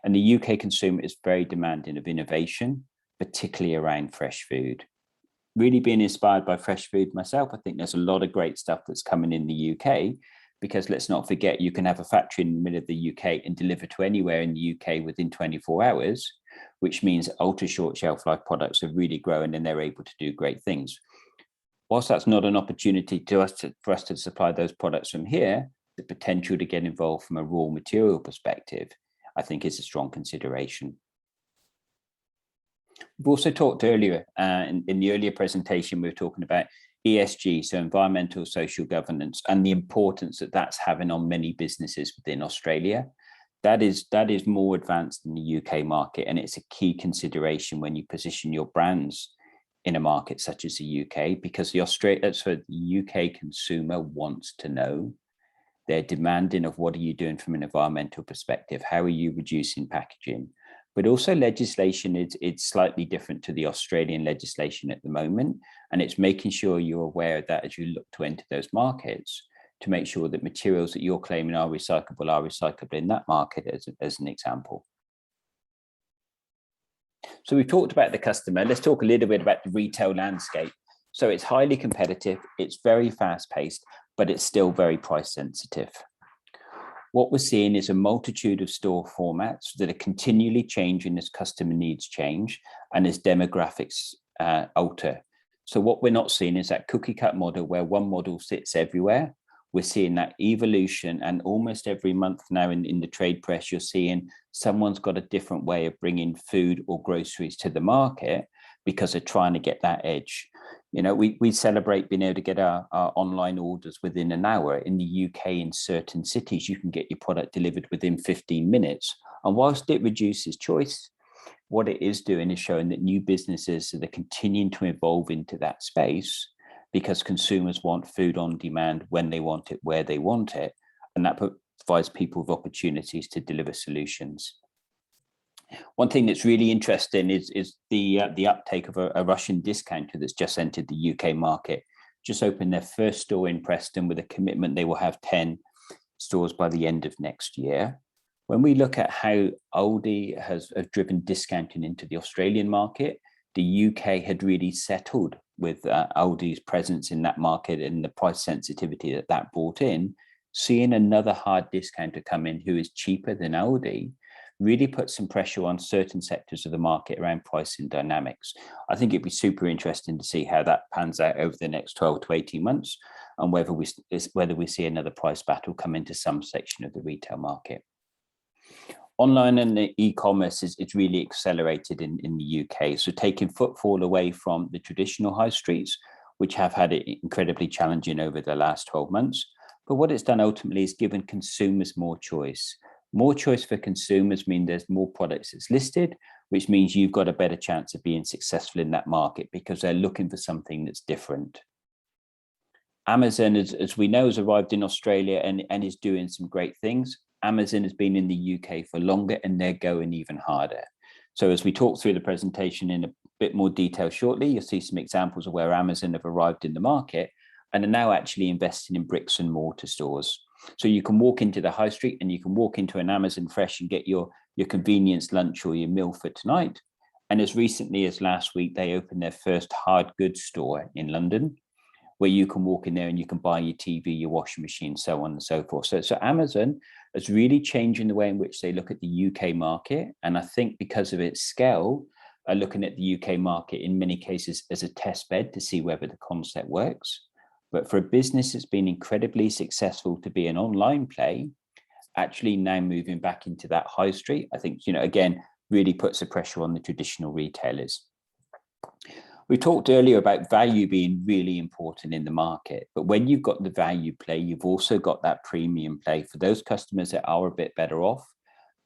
And the UK consumer is very demanding of innovation, particularly around fresh food. Really being inspired by fresh food myself, I think there's a lot of great stuff that's coming in the UK, because let's not forget, you can have a factory in the middle of the UK and deliver to anywhere in the UK within 24 hours, which means ultra short shelf life products are really growing and they're able to do great things. Whilst that's not an opportunity for us to supply those products from here, the potential to get involved from a raw material perspective, I think, is a strong consideration. We've also talked earlier, in the earlier presentation, we were talking about ESG, so environmental social governance, and the importance that that's having on many businesses within Australia. That is more advanced than the UK market, and it's a key consideration when you position your brands in a market such as the UK, because the UK consumer wants to know. They're demanding of, what are you doing from an environmental perspective? How are you reducing packaging? But also legislation, it's slightly different to the Australian legislation at the moment. And it's making sure you're aware of that as you look to enter those markets, to make sure that materials that you're claiming are recyclable in that market, as an example. So we've talked about the customer. Let's talk a little bit about the retail landscape. So it's highly competitive, it's very fast paced, but it's still very price sensitive. What we're seeing is a multitude of store formats that are continually changing as customer needs change and as demographics alter. So what we're not seeing is that cookie cut model where one model sits everywhere. We're seeing that evolution, and almost every month now in the trade press, you're seeing someone's got a different way of bringing food or groceries to the market because they're trying to get that edge. You know, we celebrate being able to get our online orders within an hour. In the UK, in certain cities, you can get your product delivered within 15 minutes. And whilst it reduces choice, what it is doing is showing that new businesses are continuing to evolve into that space, because consumers want food on demand when they want it, where they want it. And that provides people with opportunities to deliver solutions. One thing that's really interesting is the uptake of a Russian discounter that's just entered the UK market. Just opened their first store in Preston with a commitment they will have 10 stores by the end of next year. When we look at how Aldi has driven discounting into the Australian market, the UK had really settled with Aldi's presence in that market and the price sensitivity that brought in. Seeing another hard discounter come in who is cheaper than Aldi really put some pressure on certain sectors of the market around pricing dynamics. I think it'd be super interesting to see how that pans out over the next 12 to 18 months, and whether we see another price battle come into some section of the retail market. Online and the e-commerce is really accelerated in the UK. So taking footfall away from the traditional high streets, which have had it incredibly challenging over the last 12 months. But what it's done ultimately is given consumers more choice. More choice for consumers mean there's more products that's listed, which means you've got a better chance of being successful in that market because they're looking for something that's different. Amazon, as we know, has arrived in Australia and is doing some great things. Amazon has been in the UK for longer and they're going even harder. So as we talk through the presentation in a bit more detail shortly, you'll see some examples of where Amazon have arrived in the market and are now actually investing in bricks and mortar stores. So you can walk into the high street and you can walk into an Amazon Fresh and get your convenience lunch or your meal for tonight. And as recently as last week, they opened their first hard goods store in London, where you can walk in there and you can buy your TV, your washing machine, so on and so forth. So Amazon is really changing the way in which they look at the UK market. And I think because of its scale, are looking at the UK market in many cases as a test bed to see whether the concept works. But for a business that's been incredibly successful to be an online play, actually now moving back into that high street, I think, again, really puts the pressure on the traditional retailers. We talked earlier about value being really important in the market, but when you've got the value play, you've also got that premium play for those customers that are a bit better off,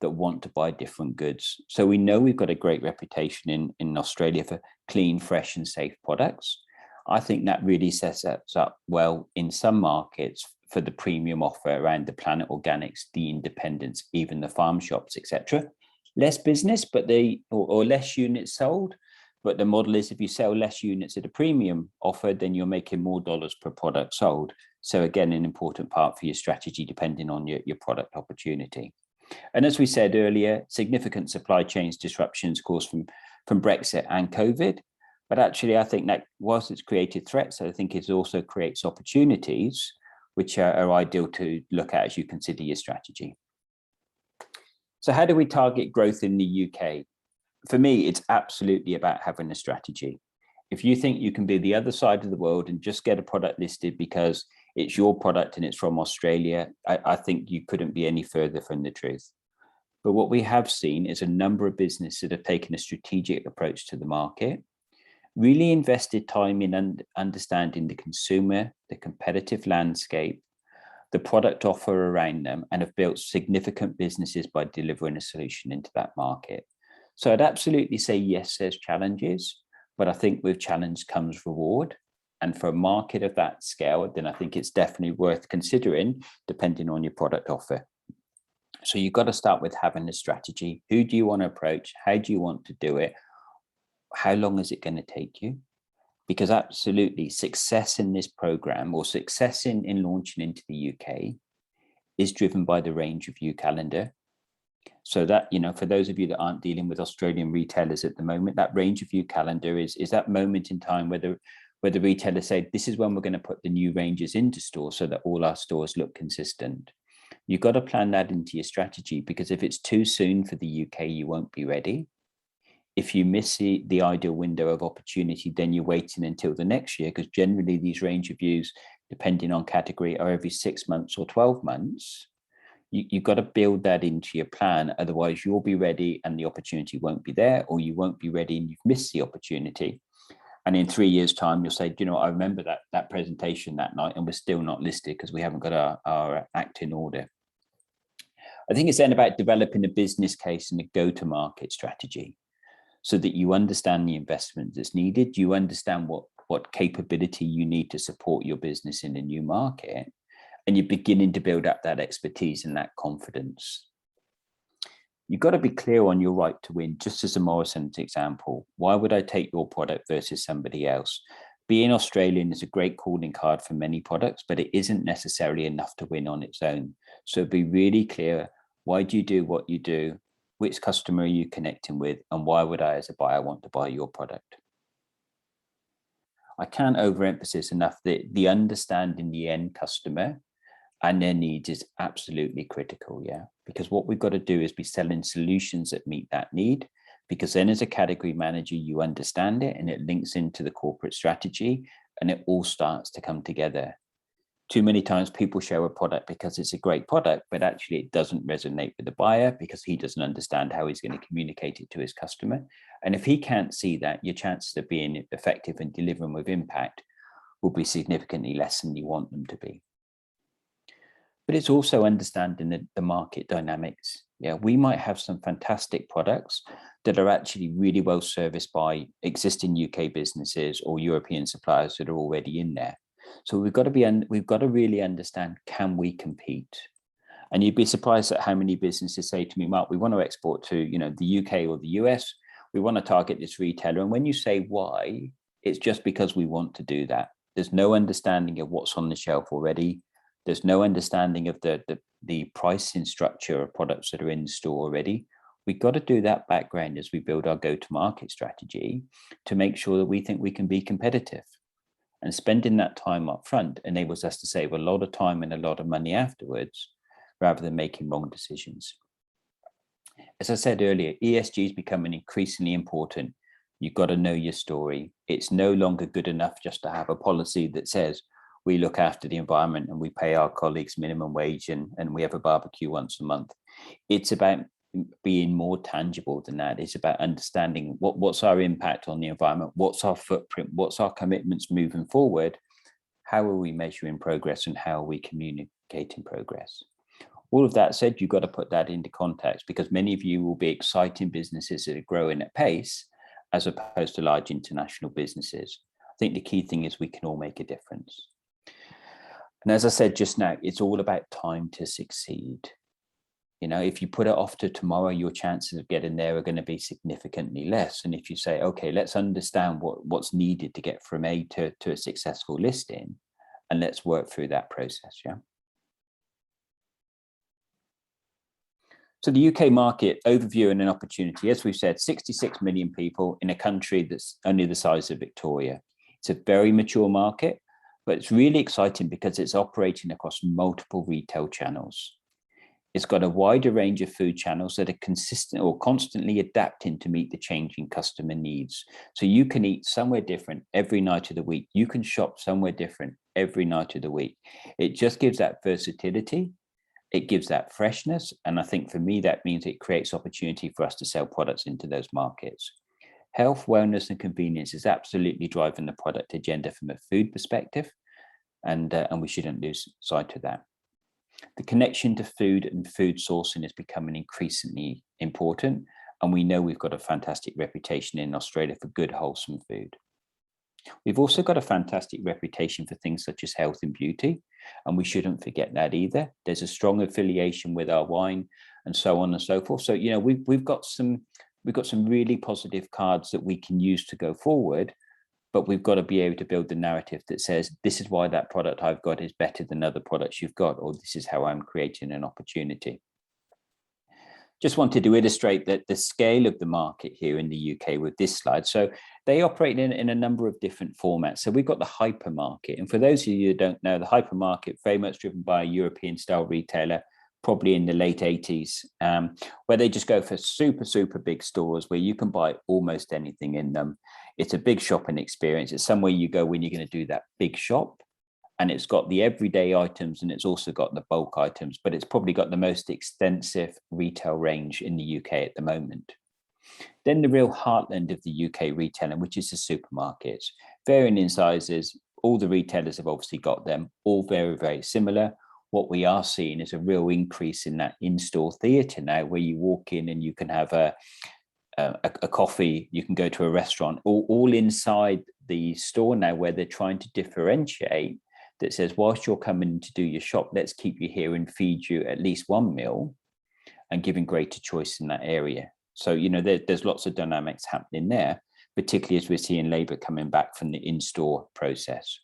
that want to buy different goods. So we know we've got a great reputation in Australia for clean, fresh and safe products. I think that really sets us up well in some markets for the premium offer around the Planet Organics, the independents, even the farm shops, etc. Less business, but or less units sold. But the model is if you sell less units at a premium offer, then you're making more dollars per product sold. So again, an important part for your strategy, depending on your product opportunity. And as we said earlier, significant supply chains disruptions caused from Brexit and COVID. But actually, I think that whilst it's created threats, I think it also creates opportunities, which are ideal to look at as you consider your strategy. So how do we target growth in the UK? For me, it's absolutely about having a strategy. If you think you can be the other side of the world and just get a product listed because it's your product and it's from Australia, I think you couldn't be any further from the truth. But what we have seen is a number of businesses that have taken a strategic approach to the market, really invested time in understanding the consumer, the competitive landscape, the product offer around them, and have built significant businesses by delivering a solution into that market. So I'd absolutely say, yes, there's challenges, but I think with challenge comes reward. And for a market of that scale, then I think it's definitely worth considering depending on your product offer. So you've got to start with having a strategy. Who do you want to approach? How do you want to do it? How long is it going to take you? Because absolutely success in this program or success in launching into the UK is driven by the range review calendar. So that, for those of you that aren't dealing with Australian retailers at the moment, that range review calendar is that moment in time where the retailer say, this is when we're going to put the new ranges into store so that all our stores look consistent. You've got to plan that into your strategy, because if it's too soon for the UK, you won't be ready. If you miss the ideal window of opportunity, then you're waiting until the next year, because generally these range reviews, depending on category, are every 6 months or 12 months. You've got to build that into your plan. Otherwise, you'll be ready and the opportunity won't be there, or you won't be ready and you've missed the opportunity. And in 3 years' time, you'll say, do you know what, I remember that presentation that night, and we're still not listed because we haven't got our act in order. I think it's then about developing a business case and a go-to-market strategy so that you understand the investment that's needed, you understand what capability you need to support your business in a new market, and you're beginning to build up that expertise and that confidence. You've got to be clear on your right to win. Just as a Morrison's example, why would I take your product versus somebody else? Being Australian is a great calling card for many products, but it isn't necessarily enough to win on its own. So be really clear. Why do you do what you do? Which customer are you connecting with? And why would I, as a buyer, want to buy your product? I can't overemphasize enough that the understanding the end customer and their needs is absolutely critical, yeah? Because what we've got to do is be selling solutions that meet that need, because then as a category manager, you understand it and it links into the corporate strategy and it all starts to come together. Too many times people show a product because it's a great product, but actually it doesn't resonate with the buyer because he doesn't understand how he's going to communicate it to his customer. And if he can't see that, your chances of being effective and delivering with impact will be significantly less than you want them to be. But it's also understanding the market dynamics. Yeah, we might have some fantastic products that are actually really well serviced by existing UK businesses or European suppliers that are already in there. So we've got to really understand, can we compete? And you'd be surprised at how many businesses say to me, Mark, we want to export to, the UK or the US. We want to target this retailer. And when you say why, it's just because we want to do that. There's no understanding of what's on the shelf already. There's no understanding of the pricing structure of products that are in the store already. We've got to do that background as we build our go-to-market strategy to make sure that we think we can be competitive. And spending that time up front enables us to save a lot of time and a lot of money afterwards, rather than making wrong decisions. As I said earlier, ESG is becoming increasingly important. You've got to know your story. It's no longer good enough just to have a policy that says, we look after the environment and we pay our colleagues minimum wage and we have a barbecue once a month. It's about being more tangible than that. It's about understanding what's our impact on the environment, what's our footprint, what's our commitments moving forward, how are we measuring progress, and how are we communicating progress. All of that said, you've got to put that into context, because many of you will be exciting businesses that are growing at pace as opposed to large international businesses. I think the key thing is we can all make a difference. And as I said just now, it's all about time to succeed. If you put it off to tomorrow, your chances of getting there are going to be significantly less. And if you say, okay, let's understand what's needed to get from A to a successful listing, and let's work through that process, yeah? So the UK market overview and an opportunity, as we've said, 66 million people in a country that's only the size of Victoria. It's a very mature market, but it's really exciting because it's operating across multiple retail channels. It's got a wider range of food channels that are consistent or constantly adapting to meet the changing customer needs. So you can eat somewhere different every night of the week. You can shop somewhere different every night of the week. It just gives that versatility. It gives that freshness. And I think for me, that means it creates opportunity for us to sell products into those markets. Health, wellness, and convenience is absolutely driving the product agenda from a food perspective. And we shouldn't lose sight of that. The connection to food and food sourcing is becoming increasingly important. And we know we've got a fantastic reputation in Australia for good, wholesome food. We've also got a fantastic reputation for things such as health and beauty. And we shouldn't forget that either. There's a strong affiliation with our wine and so on and so forth. So, we've got some really positive cards that we can use to go forward. But we've got to be able to build the narrative that says, this is why that product I've got is better than other products you've got, or this is how I'm creating an opportunity. Just wanted to illustrate that the scale of the market here in the UK with this slide. So they operate in a number of different formats. So we've got the hypermarket. And for those of you who don't know, the hypermarket, very much driven by a European style retailer, probably in the late 80s, where they just go for super, super big stores where you can buy almost anything in them. It's a big shopping experience. It's somewhere you go when you're going to do that big shop. And it's got the everyday items and it's also got the bulk items, but it's probably got the most extensive retail range in the UK at the moment. Then the real heartland of the UK retailing, which is the supermarkets, varying in sizes. All the retailers have obviously got them, all very, very similar. What we are seeing is a real increase in that in-store theatre now, where you walk in and you can have a coffee, you can go to a restaurant, all inside the store now, where they're trying to differentiate that says, whilst you're coming to do your shop, let's keep you here and feed you at least one meal, and giving greater choice in that area. So, you know, there's lots of dynamics happening there, particularly as we're seeing labour coming back from the in-store process.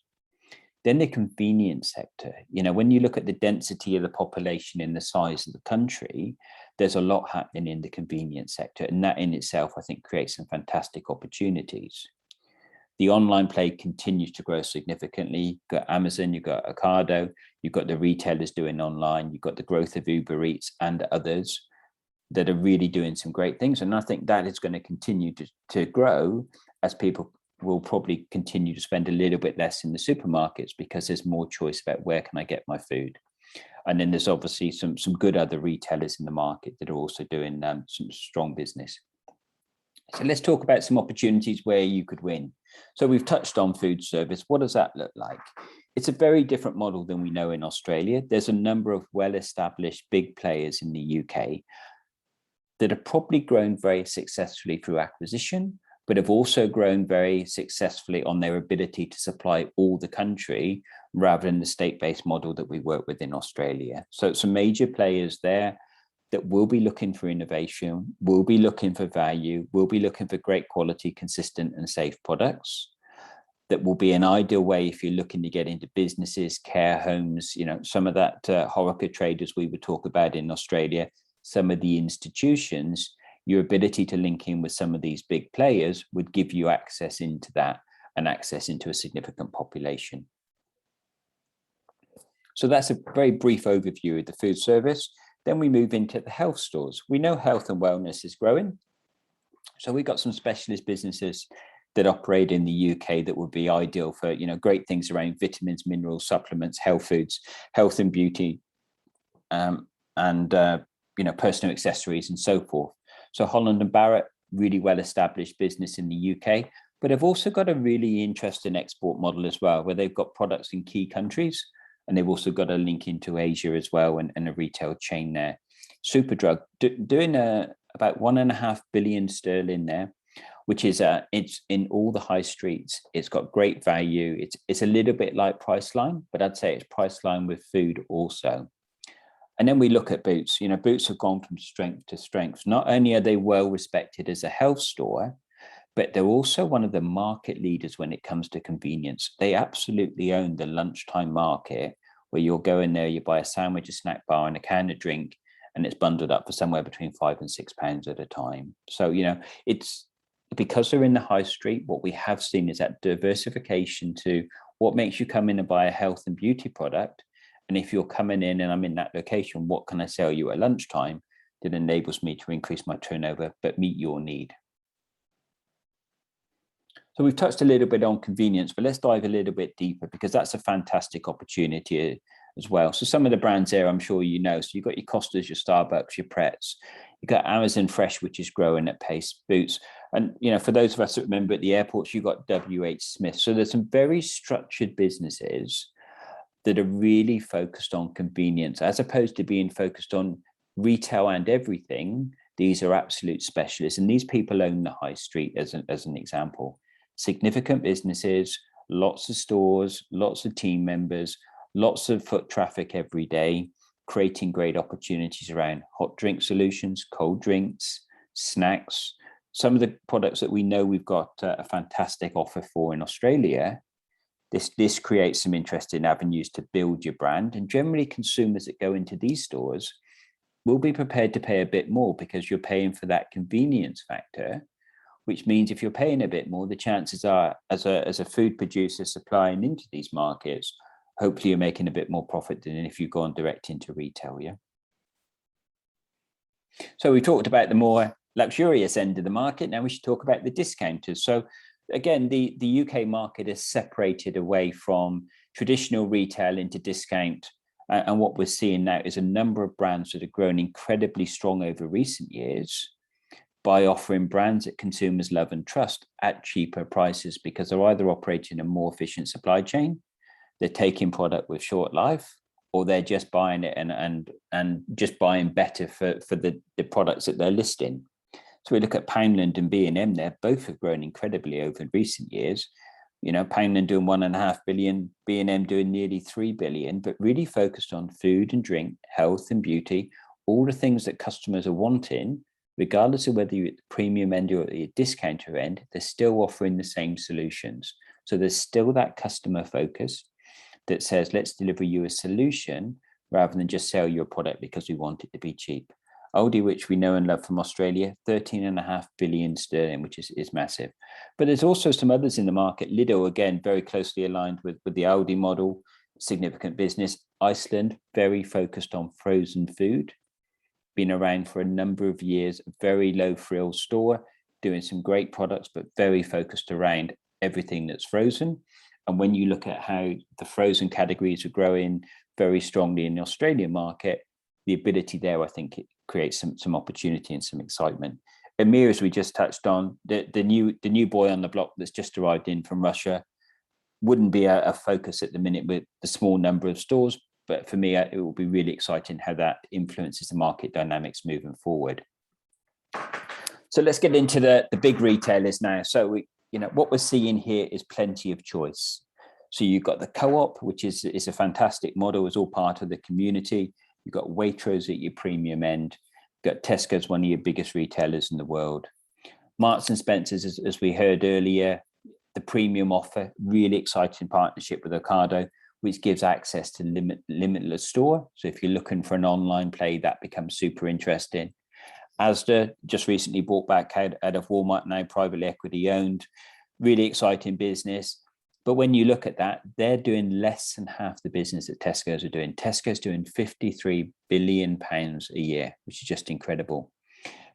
Then the convenience sector, you know, when you look at the density of the population and the size of the country, there's a lot happening in the convenience sector. And that in itself, I think, creates some fantastic opportunities. The online play continues to grow significantly. You've got Amazon, you've got Ocado, you've got the retailers doing online, you've got the growth of Uber Eats and others that are really doing some great things. And I think that is going to continue to grow, as people will probably continue to spend a little bit less in the supermarkets because there's more choice about where can I get my food. And then there's obviously some good other retailers in the market that are also doing some strong business. So let's talk about some opportunities where you could win. So we've touched on food service. What does that look like? It's a very different model than we know in Australia. There's a number of well-established big players in the UK that have probably grown very successfully through acquisition, but have also grown very successfully on their ability to supply all the country rather than the state-based model that we work with in Australia. So some major players there that will be looking for innovation, will be looking for value, will be looking for great quality, consistent and safe products. That will be an ideal way if you're looking to get into businesses, care homes, you know, some of that HoReCa traders we would talk about in Australia, some of the institutions. Your ability to link in with some of these big players would give you access into that and access into a significant population. So that's a very brief overview of the food service. Then we move into the health stores. We know health and wellness is growing. So we've got some specialist businesses that operate in the UK that would be ideal for, you know, great things around vitamins, minerals, supplements, health foods, health and beauty, and you know, personal accessories and so forth. So Holland & Barrett, really well-established business in the UK, but they've also got a really interesting export model as well, where they've got products in key countries, and they've also got a link into Asia as well, and a retail chain there. Superdrug, doing about 1.5 billion sterling there, which is it's in all the high streets. It's got great value. It's a little bit like Priceline, but I'd say it's Priceline with food also. And then we look at Boots. You know, Boots have gone from strength to strength. Not only are they well respected as a health store, but they're also one of the market leaders when it comes to convenience. They absolutely own the lunchtime market, where you'll go in there, you buy a sandwich, a snack bar, and a can of drink, and it's bundled up for somewhere between £5 and £6 at a time. So, you know, it's because they're in the high street. What we have seen is that diversification to what makes you come in and buy a health and beauty product. And if you're coming in and I'm in that location, what can I sell you at lunchtime that enables me to increase my turnover, but meet your need? So we've touched a little bit on convenience, but let's dive a little bit deeper, because that's a fantastic opportunity as well. So some of the brands there, I'm sure you know. So you've got your Costas, your Starbucks, your Pretz. You've got Amazon Fresh, which is growing at pace, Boots. And, you know, for those of us that remember at the airports, you've got WH Smith. So there's some very structured businesses that are really focused on convenience, as opposed to being focused on retail and everything. These are absolute specialists, and these people own the high street as an example. Significant businesses, lots of stores, lots of team members, lots of foot traffic every day, creating great opportunities around hot drink solutions, cold drinks, snacks. Some of the products that we know we've got a fantastic offer for in Australia. This creates some interesting avenues to build your brand, and generally consumers that go into these stores will be prepared to pay a bit more because you're paying for that convenience factor, which means if you're paying a bit more, the chances are, as a food producer supplying into these markets, hopefully you're making a bit more profit than if you go on direct into retail. Yeah. So we talked about the more luxurious end of the market. Now we should talk about the discounters. So again, the UK market is separated away from traditional retail into discount. And what we're seeing now is a number of brands that have grown incredibly strong over recent years, by offering brands that consumers love and trust at cheaper prices, because they're either operating a more efficient supply chain, they're taking product with short life, or they're just buying it and just buying better for the products that they're listing. So we look at Poundland and B&M, they both have grown incredibly over recent years. You know, Poundland doing 1.5 billion, B&M doing nearly 3 billion, but really focused on food and drink, health and beauty, all the things that customers are wanting, regardless of whether you're at the premium end or at the discounter end, they're still offering the same solutions. So there's still that customer focus that says, let's deliver you a solution rather than just sell your product because we want it to be cheap. Aldi, which we know and love from Australia, 13.5 billion sterling, which is massive. But there's also some others in the market. Lidl, again, very closely aligned with the Aldi model, significant business. Iceland, very focused on frozen food, been around for a number of years, a very low frill store, doing some great products, but very focused around everything that's frozen. And when you look at how the frozen categories are growing very strongly in the Australian market, the ability there, I think it creates some opportunity and some excitement. Emir, as we just touched on, the new boy on the block that's just arrived in from Russia, wouldn't be a focus at the minute with the small number of stores. But for me, it will be really exciting how that influences the market dynamics moving forward. So let's get into the big retailers now. So what we're seeing here is plenty of choice. So you've got the Co-op, which is a fantastic model, is all part of the community. You've got Waitrose at your premium end. You've got Tesco's, one of your biggest retailers in the world. Marks and Spencer's, as we heard earlier, the premium offer, really exciting partnership with Ocado, which gives access to limitless store. So if you're looking for an online play, that becomes super interesting. Asda just recently bought back out of Walmart, now privately equity owned, really exciting business. But when you look at that, they're doing less than half the business that Tesco's are doing. Tesco's doing £53 billion a year, which is just incredible.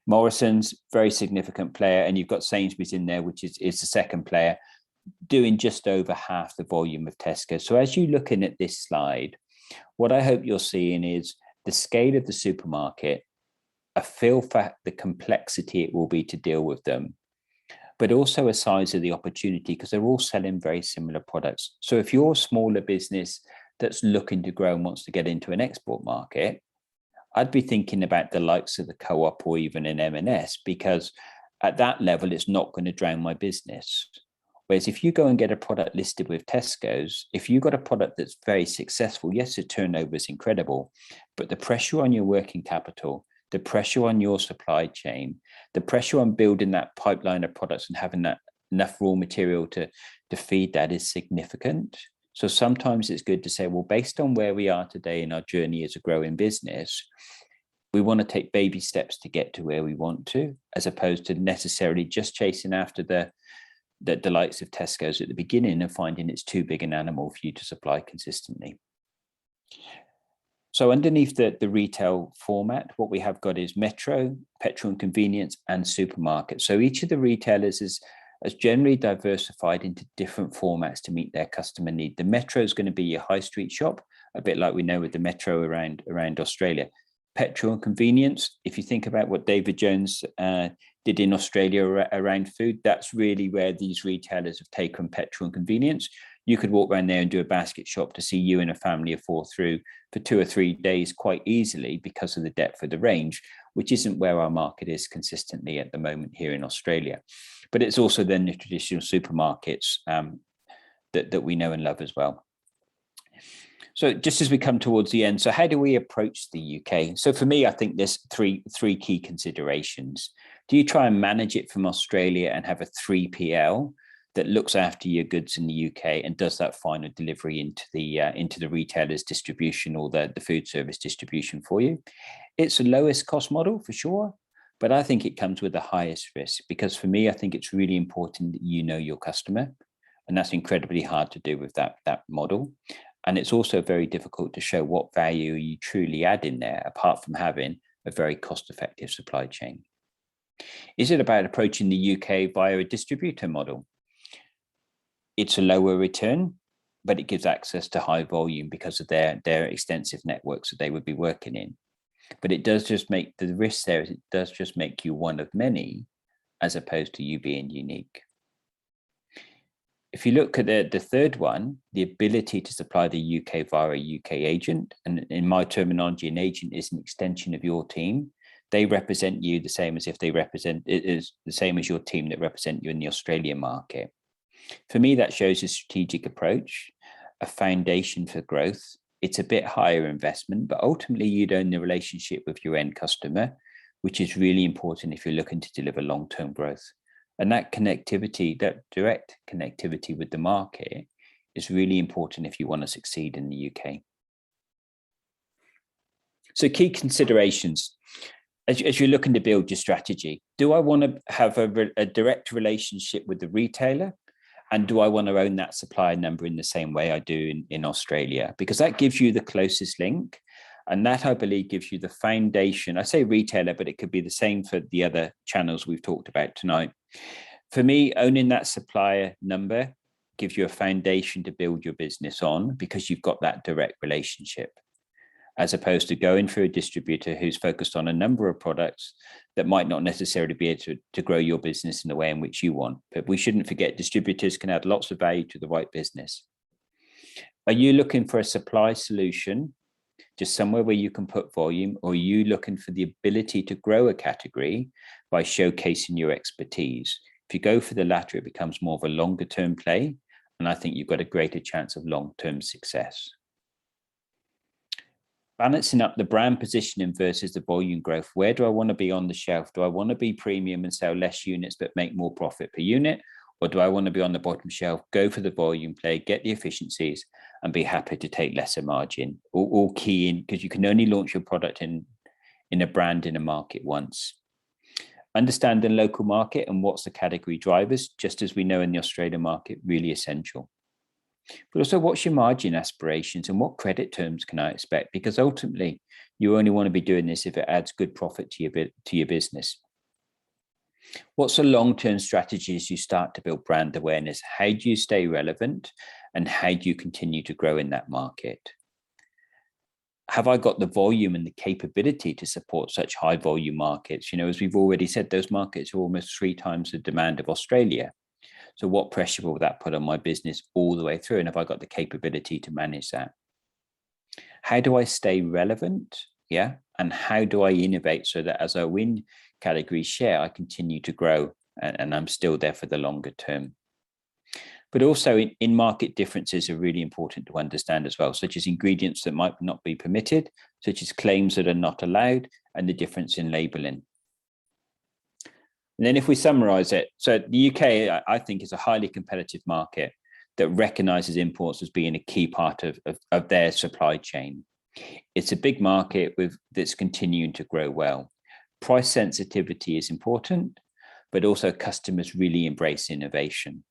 Morrison's, very significant player, and you've got Sainsbury's in there, which is the second player, doing just over half the volume of Tesco. So as you're looking at this slide, what I hope you're seeing is the scale of the supermarket, a feel for the complexity it will be to deal with them, but also a size of the opportunity, because they're all selling very similar products. So if you're a smaller business that's looking to grow and wants to get into an export market, I'd be thinking about the likes of the Co-op or even an M&S, because at that level, it's not going to drown my business. Whereas if you go and get a product listed with Tesco's, if you've got a product that's very successful, yes, the turnover is incredible, but the pressure on your working capital, the pressure on your supply chain, the pressure on building that pipeline of products and having that enough raw material to feed that is significant. So sometimes it's good to say, well, based on where we are today in our journey as a growing business, we want to take baby steps to get to where we want to, as opposed to necessarily just chasing after the likes of Tesco's at the beginning and finding it's too big an animal for you to supply consistently. So underneath the retail format, what we have got is Metro, petrol and convenience, and supermarket. So each of the retailers has generally diversified into different formats to meet their customer need. The Metro is going to be your high street shop, a bit like we know with the Metro around Australia. Petrol and convenience, if you think about what David Jones did in Australia around food, that's really where these retailers have taken petrol and convenience. You could walk around there and do a basket shop to see you and a family of four through for 2 or 3 days quite easily because of the depth of the range, which isn't where our market is consistently at the moment here in Australia. But it's also then the traditional supermarkets that we know and love as well. So just as we come towards the end, so how do we approach the UK? So for me, I think there's three key considerations. Do you try and manage it from Australia and have a 3PL that looks after your goods in the UK and does that final delivery into the retailer's distribution or the food service distribution for you? It's the lowest cost model for sure, but I think it comes with the highest risk, because for me, I think it's really important that you know your customer, and that's incredibly hard to do with that model. And it's also very difficult to show what value you truly add in there, apart from having a very cost-effective supply chain. Is it about approaching the UK via a distributor model? It's a lower return, but it gives access to high volume because of their extensive networks that they would be working in. But it does just make the risk there, it does just make you one of many, as opposed to you being unique. If you look at the third one, the ability to supply the UK via a UK agent, and in my terminology, an agent is an extension of your team. They represent you the same as if they represent, it is the same as your team that represent you in the Australian market. For me, that shows a strategic approach, a foundation for growth. It's a bit higher investment, but ultimately you'd own the relationship with your end customer, which is really important if you're looking to deliver long-term growth. And that connectivity, that direct connectivity with the market is really important if you want to succeed in the UK. So key considerations, as you're looking to build your strategy, do I want to have a direct relationship with the retailer? And do I want to own that supplier number in the same way I do in Australia? Because that gives you the closest link. And that, I believe, gives you the foundation. I say retailer, but it could be the same for the other channels we've talked about tonight. For me, owning that supplier number gives you a foundation to build your business on, because you've got that direct relationship, as opposed to going through a distributor who's focused on a number of products that might not necessarily be able to grow your business in the way in which you want. But we shouldn't forget, distributors can add lots of value to the right business. Are you looking for a supply solution, just somewhere where you can put volume, or are you looking for the ability to grow a category by showcasing your expertise? If you go for the latter, it becomes more of a longer term play, and I think you've got a greater chance of long-term success. Balancing up the brand positioning versus the volume growth. Where do I want to be on the shelf? Do I want to be premium and sell less units but make more profit per unit? Or do I want to be on the bottom shelf, go for the volume play, get the efficiencies, and be happy to take lesser margin? All key in, because you can only launch your product in a brand in a market once. Understand the local market and what's the category drivers, just as we know in the Australian market, really essential. But also, what's your margin aspirations and what credit terms can I expect? Because ultimately, you only want to be doing this if it adds good profit to your business. What's a long-term strategy as you start to build brand awareness? How do you stay relevant, and how do you continue to grow in that market? Have I got the volume and the capability to support such high volume markets? You know, as we've already said, those markets are almost 3 times the demand of Australia. So what pressure will that put on my business all the way through? And have I got the capability to manage that? How do I stay relevant? Yeah. And how do I innovate so that as I win category share, I continue to grow and I'm still there for the longer term? But also in market differences are really important to understand as well, such as ingredients that might not be permitted, such as claims that are not allowed, and the difference in labeling. And then if we summarize it, so the UK, I think, is a highly competitive market that recognizes imports as being a key part of their supply chain. It's a big market that's continuing to grow well. Price sensitivity is important, but also customers really embrace innovation.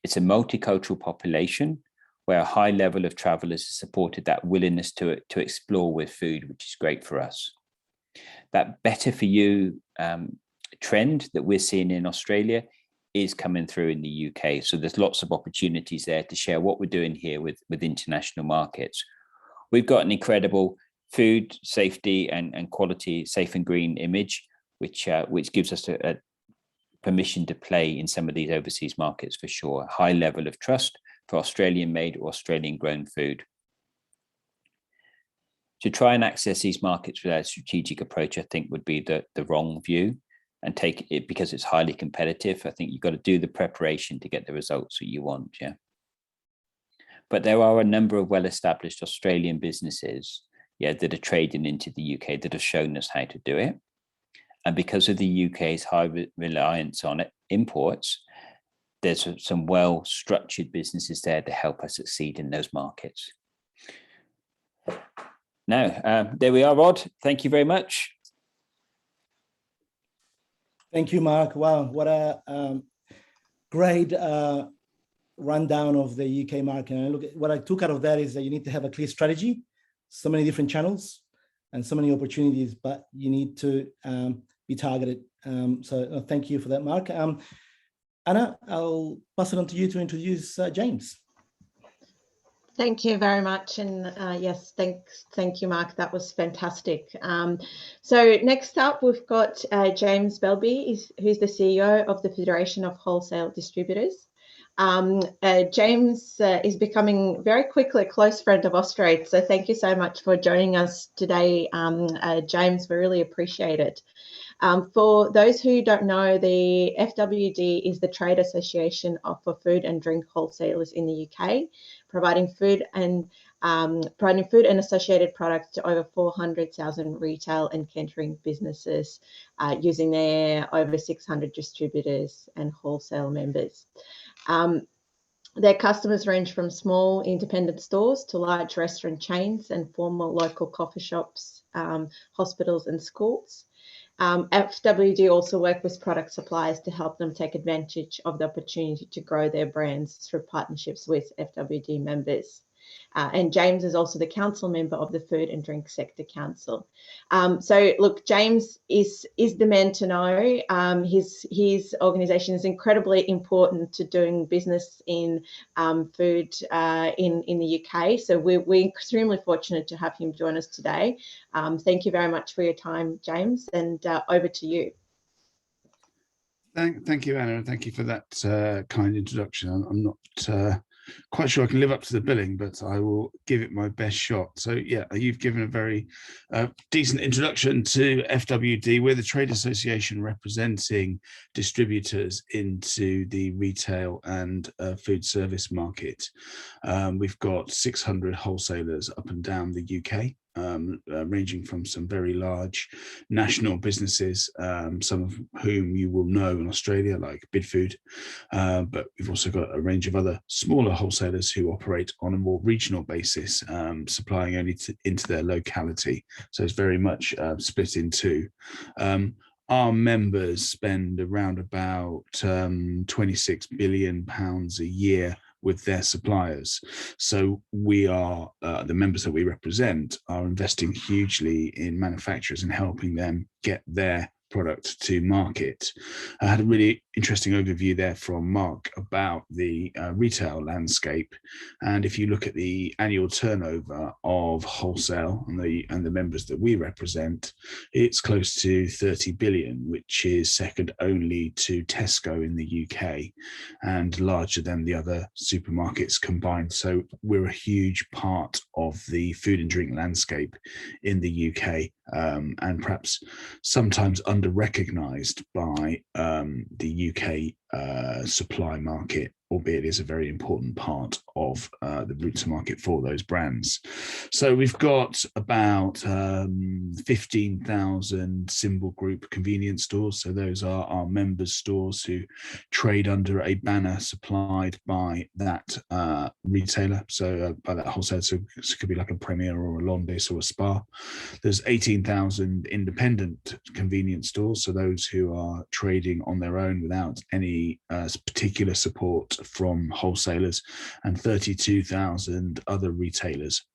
It's a multicultural population where a high level of travelers has supported that willingness to explore with food, which is great for us. That better for you trend that we're seeing in Australia is coming through in the UK. So there's lots of opportunities there to share what we're doing here with international markets. We've got an incredible food safety and quality, safe and green image, which gives us a permission to play in some of these overseas markets for sure. High level of trust for Australian made or Australian grown food. To try and access these markets without a strategic approach, I think would be the wrong view, and take it because it's highly competitive. I think you've got to do the preparation to get the results that you want. Yeah. But there are a number of well-established Australian businesses, yeah, that are trading into the UK that have shown us how to do it. And because of the UK's high reliance on imports, there's some well-structured businesses there to help us succeed in those markets. Now, there we are, Rod. Thank you very much. Thank you, Mark. Wow, what a great rundown of the UK market. And look, what I took out of that is that you need to have a clear strategy, so many different channels and so many opportunities, but you need to be targeted. So thank you for that, Mark. Anna, I'll pass it on to you to introduce James. Thank you very much. And yes, thank you, Mark. That was fantastic. So next up, we've got James Belby, who's the CEO of the Federation of Wholesale Distributors. James is becoming very quickly a close friend of Austrade. So thank you so much for joining us today, James. We really appreciate it. For those who don't know, the FWD is the trade association for food and drink wholesalers in the UK, providing food and associated products to over 400,000 retail and catering businesses using their over 600 distributors and wholesale members. Their customers range from small independent stores to large restaurant chains and former local coffee shops, hospitals and schools. FWD also work with product suppliers to help them take advantage of the opportunity to grow their brands through partnerships with FWD members. And James is also the council member of the Food and Drink Sector Council. So look, James is the man to know. His organisation is incredibly important to doing business in food in the UK. So we're extremely fortunate to have him join us today. Thank you very much for your time, James, and over to you. Thank you, Anna, and thank you for that kind introduction. I'm not quite sure I can live up to the billing, but I will give it my best shot. So yeah, you've given a very decent introduction to FWD. We're the trade association representing distributors into the retail and food service market. We've got 600 wholesalers up and down the UK. Ranging from some very large national businesses, some of whom you will know in Australia, like Bidfood, but we've also got a range of other smaller wholesalers who operate on a more regional basis, supplying only into their locality. So it's very much split in two. Our members spend around about £26 billion a year with their suppliers. So we are, the members that we represent are investing hugely in manufacturers and helping them get their product to market. I had a really interesting overview there from Mark about the retail landscape. And if you look at the annual turnover of wholesale and the members that we represent, it's close to 30 billion, which is second only to Tesco in the UK and larger than the other supermarkets combined. So we're a huge part of the food and drink landscape in the UK, and perhaps sometimes under-recognised by the UK supply market, albeit it is a very important part of the route to market for those brands. So we've got about 15,000 symbol group convenience stores. So those are our members' stores who trade under a banner supplied by that retailer. So by that wholesaler, so it could be like a Premier or a Londis or a Spar. There's 18,000 independent convenience stores. So those who are trading on their own without any particular support from wholesalers, and 32,000 other retailers.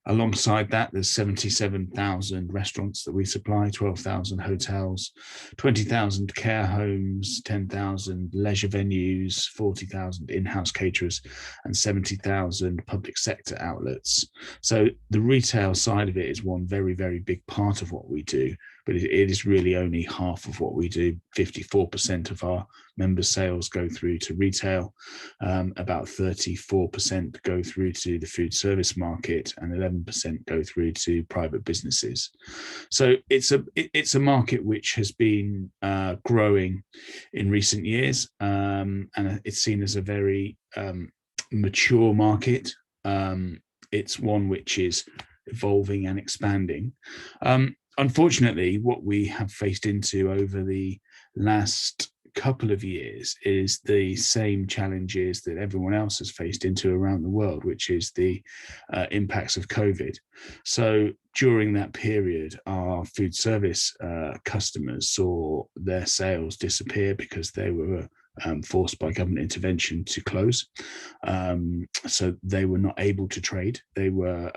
Alongside that, there's 77,000 restaurants that we supply, 12,000 hotels, 20,000 care homes, 10,000 leisure venues, 40,000 in-house caterers, and 70,000 public sector outlets. So the retail side of it is one very, very big part of what we do, but it is really only half of what we do. 54% of our members' sales go through to retail, about 34% go through to the food service market, and 11% go through to private businesses. So it's a market which has been growing in recent years, and it's seen as a very mature market. It's one which is evolving and expanding. Unfortunately, what we have faced into over the last couple of years is the same challenges that everyone else has faced into around the world, which is the impacts of COVID. So during that period, our food service customers saw their sales disappear because they were forced by government intervention to close. So they were not able to trade. They were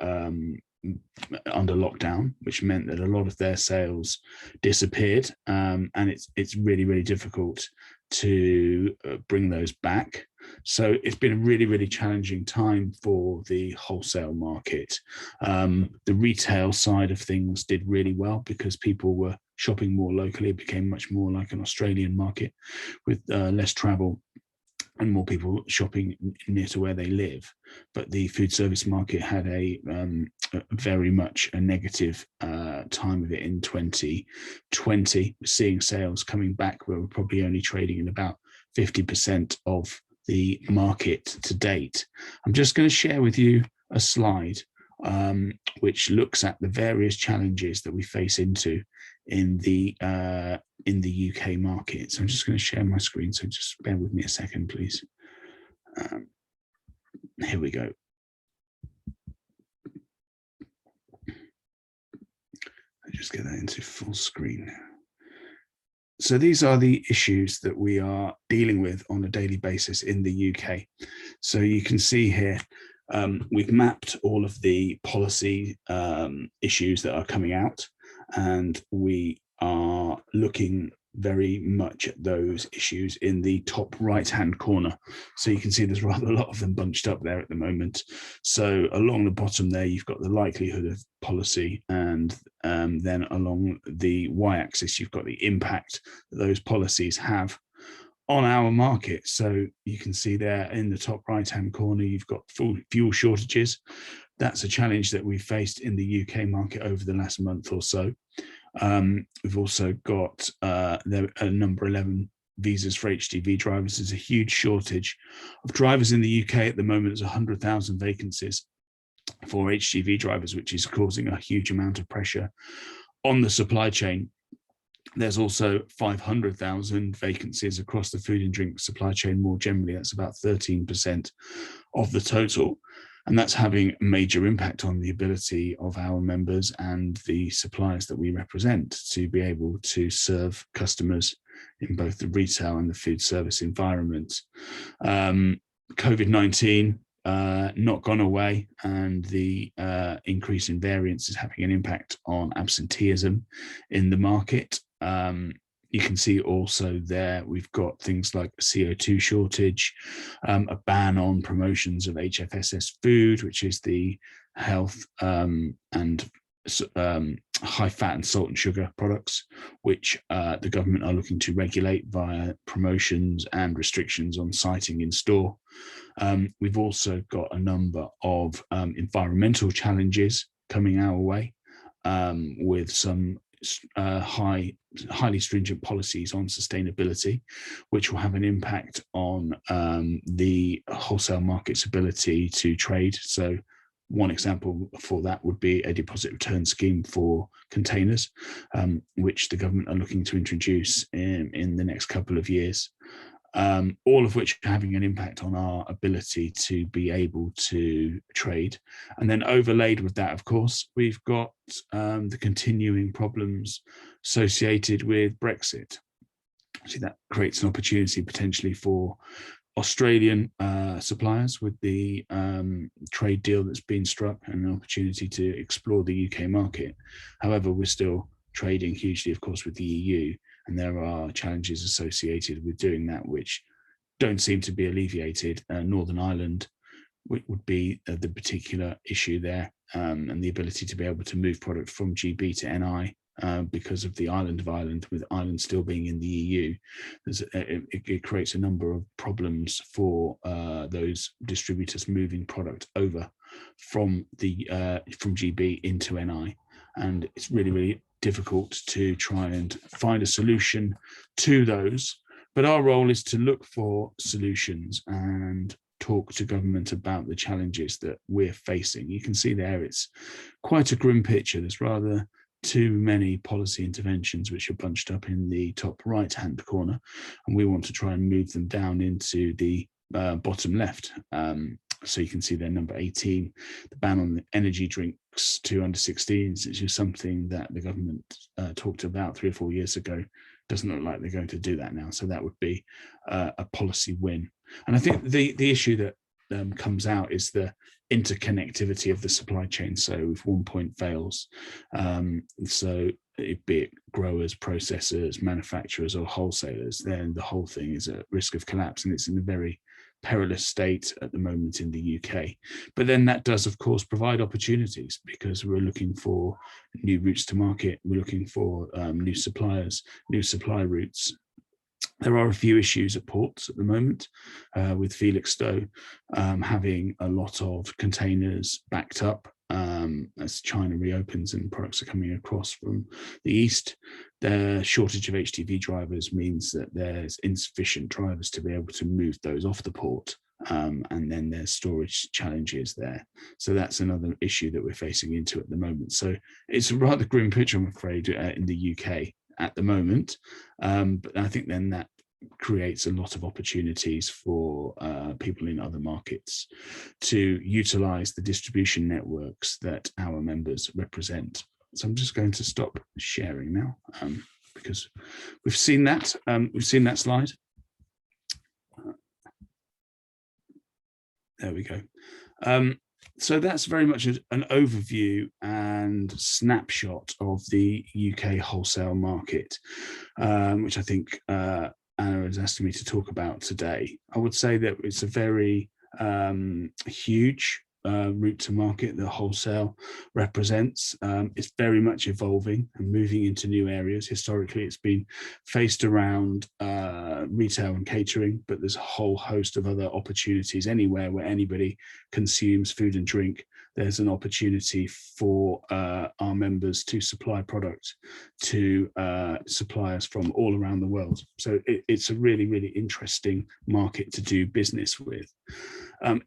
under lockdown, which meant that a lot of their sales disappeared, and it's really, really difficult to bring those back. So it's been a really, really challenging time for the wholesale market. The retail side of things did really well because people were shopping more locally. It became much more like an Australian market with less travel and more people shopping near to where they live. But the food service market had a very much a negative time of it in 2020. We're seeing sales coming back where we're probably only trading in about 50% of the market to date. I'm just going to share with you a slide which looks at the various challenges that we face into in the UK market. So I'm just going to share my screen. So just bear with me a second, please. Here we go. I'll just get that into full screen. So these are the issues that we are dealing with on a daily basis in the UK. So you can see here, we've mapped all of the policy issues that are coming out, and we are looking very much at those issues in the top right hand corner. So you can see there's rather a lot of them bunched up there at the moment. So along the bottom there, you've got the likelihood of policy, and then along the y-axis, you've got the impact that those policies have on our market. So you can see there in the top right hand corner, you've got fuel shortages. That's a challenge that we've faced in the UK market over the last month or so. We've also got number 11 visas for HGV drivers. There's a huge shortage of drivers in the UK at the moment. There's 100,000 vacancies for HGV drivers, which is causing a huge amount of pressure on the supply chain. There's also 500,000 vacancies across the food and drink supply chain more generally. That's about 13% of the total. And that's having a major impact on the ability of our members and the suppliers that we represent to be able to serve customers in both the retail and the food service environment. COVID-19 not gone away, and the increase in variants is having an impact on absenteeism in the market. You can see also there we've got things like a CO2 shortage, a ban on promotions of HFSS food, which is the health and high fat and salt and sugar products, which the government are looking to regulate via promotions and restrictions on citing in store. We've also got a number of environmental challenges coming our way, with some highly stringent policies on sustainability, which will have an impact on the wholesale market's ability to trade. So one example for that would be a deposit return scheme for containers, which the government are looking to introduce in the next couple of years. All of which are having an impact on our ability to be able to trade. And then overlaid with that, of course, we've got the continuing problems associated with Brexit. Actually, that creates an opportunity potentially for Australian suppliers with the trade deal that's been struck, and an opportunity to explore the UK market. However, we're still trading hugely, of course, with the EU. And there are challenges associated with doing that, which don't seem to be alleviated. Northern Ireland would be the particular issue there, and the ability to be able to move product from GB to NI because of the island of Ireland, with Ireland still being in the EU. It creates a number of problems for those distributors moving product over from GB into NI. And it's really, really difficult to try and find a solution to those. But our role is to look for solutions and talk to government about the challenges that we're facing. You can see there it's quite a grim picture. There's rather too many policy interventions which are bunched up in the top right hand corner, and we want to try and move them down into the bottom left. So you can see there number 18, the ban on the energy drinks to under 16s, which is something that the government talked about 3 or 4 years ago. Doesn't look like they're going to do that now. So that would be a policy win. And I think the issue that comes out is the interconnectivity of the supply chain. So if one point fails, so it be it growers, processors, manufacturers, or wholesalers, then the whole thing is at risk of collapse, and it's in a very perilous state at the moment in the UK. But then that does, of course, provide opportunities, because we're looking for new routes to market. We're looking for new suppliers, new supply routes. There are a few issues at ports at the moment, with Felixstowe having a lot of containers backed up as China reopens and products are coming across from the east. The shortage of HTV drivers means that there's insufficient drivers to be able to move those off the port, and then there's storage challenges there. So that's another issue that we're facing into at the moment. So it's a rather grim picture, I'm afraid, in the UK at the moment, but I think then that creates a lot of opportunities for people in other markets to utilize the distribution networks that our members represent. So I'm just going to stop sharing now, because we've seen that slide. There we go. So that's very much an overview and snapshot of the UK wholesale market, which I think Anna has asked me to talk about today. I would say that it's a very huge route to market that wholesale represents. It's very much evolving and moving into new areas. Historically, it's been faced around retail and catering, but there's a whole host of other opportunities. Anywhere where anybody consumes food and drink, there's an opportunity for our members to supply product to suppliers from all around the world. So it's a really, really interesting market to do business with.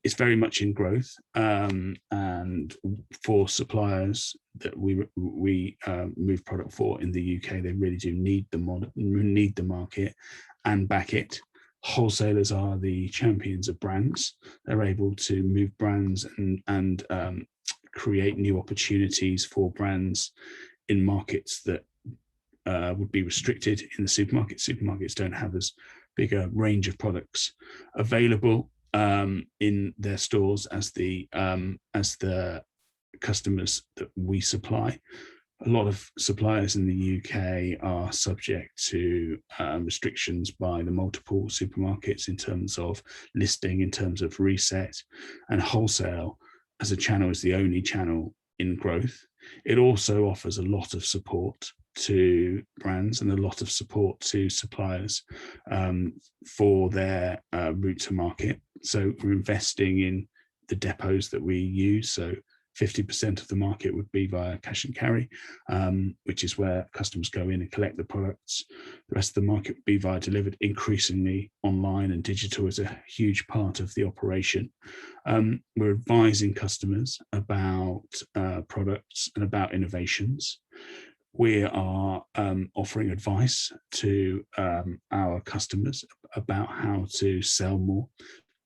It's very much in growth, and for suppliers that we move product for in the UK, they really do need the market and back it. Wholesalers are the champions of brands. They're able to move brands and create new opportunities for brands in markets that would be restricted in the supermarket. Supermarkets don't have as big a range of products available in their stores as the customers that we supply. A lot of suppliers in the UK are subject to restrictions by the multiple supermarkets in terms of listing, in terms of reset, and wholesale as a channel is the only channel in growth. It also offers a lot of support to brands and a lot of support to suppliers for their route to market. So we're investing in the depots that we use. So 50% of the market would be via cash and carry, which is where customers go in and collect the products. The rest of the market would be via delivered. Increasingly online and digital is a huge part of the operation. We're advising customers about products and about innovations. We are offering advice to our customers about how to sell more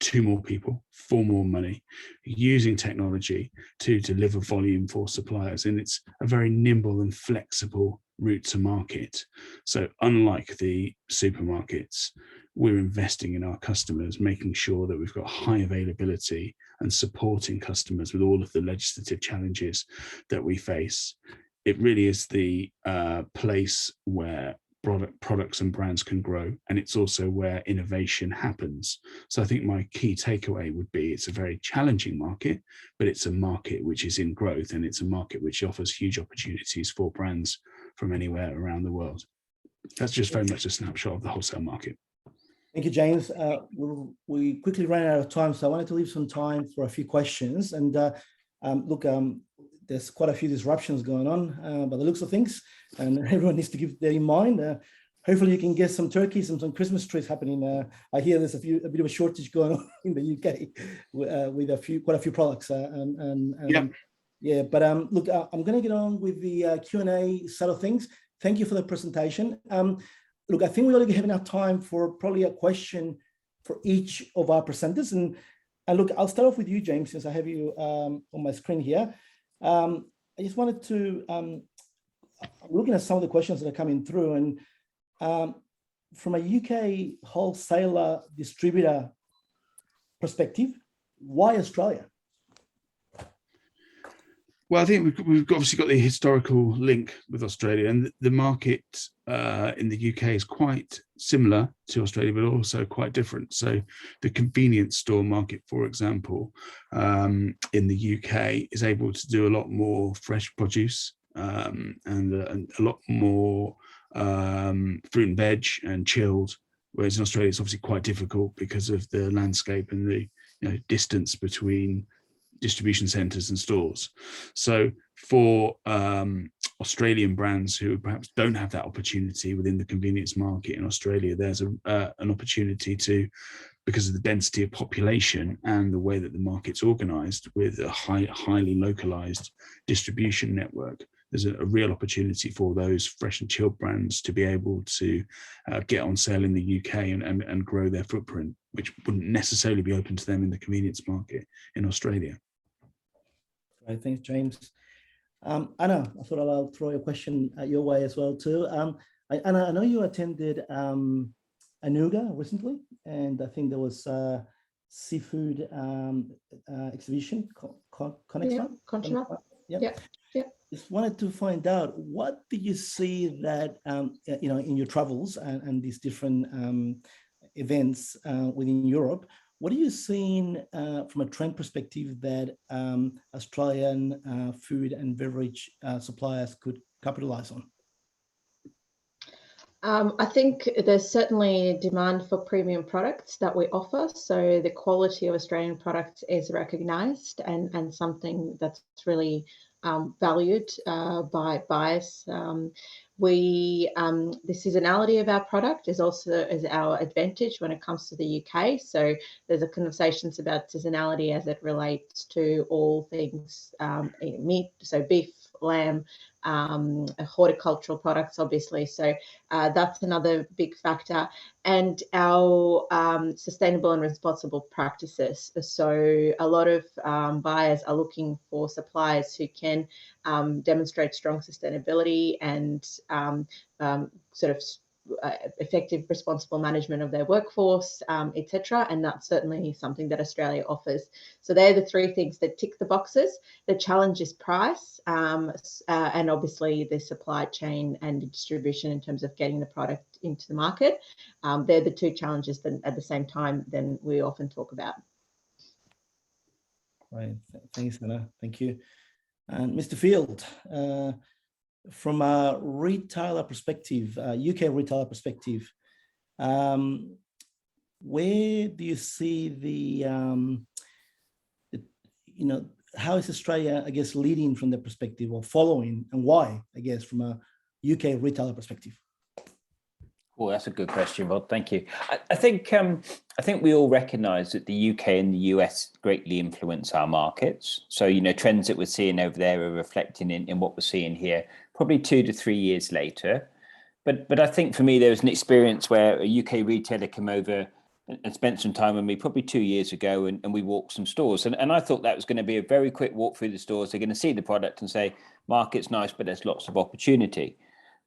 to more people for more money, using technology to deliver volume for suppliers. And it's a very nimble and flexible route to market. So unlike the supermarkets, we're investing in our customers, making sure that we've got high availability and supporting customers with all of the legislative challenges that we face. It really is the place where products and brands can grow, and it's also where innovation happens. So I think my key takeaway would be it's a very challenging market, but it's a market which is in growth, and it's a market which offers huge opportunities for brands from anywhere around the world. That's just very much a snapshot of the wholesale market. Thank you, James. We quickly ran out of time, so I wanted to leave some time for a few questions. And there's quite a few disruptions going on by the looks of things, and everyone needs to keep that in mind. Hopefully you can get some turkeys and some Christmas trees happening. I hear there's a bit of a shortage going on in the UK with quite a few products. Yeah, but look, I'm going to get on with the Q&A side of things. Thank you for the presentation. Look, I think we already have enough time for probably a question for each of our presenters. And look, I'll start off with you, James, since I have you on my screen here. I just wanted to, I'm looking at some of the questions that are coming through, and from a UK wholesaler distributor perspective, why Australia? Well, I think we've obviously got the historical link with Australia, and the market in the UK is quite similar to Australia, but also quite different. So the convenience store market, for example, in the UK is able to do a lot more fresh produce and a lot more fruit and veg and chilled, whereas in Australia it's obviously quite difficult because of the landscape and the distance between distribution centres and stores. So for Australian brands who perhaps don't have that opportunity within the convenience market in Australia, there's an opportunity to, because of the density of population and the way that the market's organised with a highly localised distribution network, there's a real opportunity for those fresh and chilled brands to be able to get on sale in the UK and grow their footprint, which wouldn't necessarily be open to them in the convenience market in Australia. Right, thanks, James. Anna, I thought I'll throw a question your way as well too. Anna, I know you attended Anuga recently, and I think there was a seafood exhibition, Connect. Yeah. Just wanted to find out, what did you see that in your travels and these different events within Europe? What are you seeing from a trend perspective that Australian food and beverage suppliers could capitalize on? I think there's certainly demand for premium products that we offer. So the quality of Australian products is recognised and something that's really valued by buyers. The seasonality of our product is our advantage when it comes to the UK. So there's a conversations about seasonality as it relates to all things meat, so beef, lamb, horticultural products, obviously. So that's another big factor. And our sustainable and responsible practices. So a lot of buyers are looking for suppliers who can demonstrate strong sustainability and sort of effective, responsible management of their workforce, etc. And that's certainly something that Australia offers. So they're the three things that tick the boxes. The challenge is price, and obviously the supply chain and the distribution in terms of getting the product into the market. They're the two challenges that at the same time then we often talk about. Right, thanks, Anna. Thank you. And Mr. Field, from a retailer perspective, UK retailer perspective, where do you see how is Australia, I guess, leading from the perspective, or following, and why, I guess, from a UK retailer perspective? Well, that's a good question, Rod. Thank you. I think we all recognise that the UK and the US greatly influence our markets. So, trends that we're seeing over there are reflecting in what we're seeing here, probably 2 to 3 years later. But I think for me, there was an experience where a UK retailer came over and spent some time with me probably 2 years ago, and we walked some stores. And I thought that was going to be a very quick walk through the stores. They're going to see the product and say, market's nice, but there's lots of opportunity.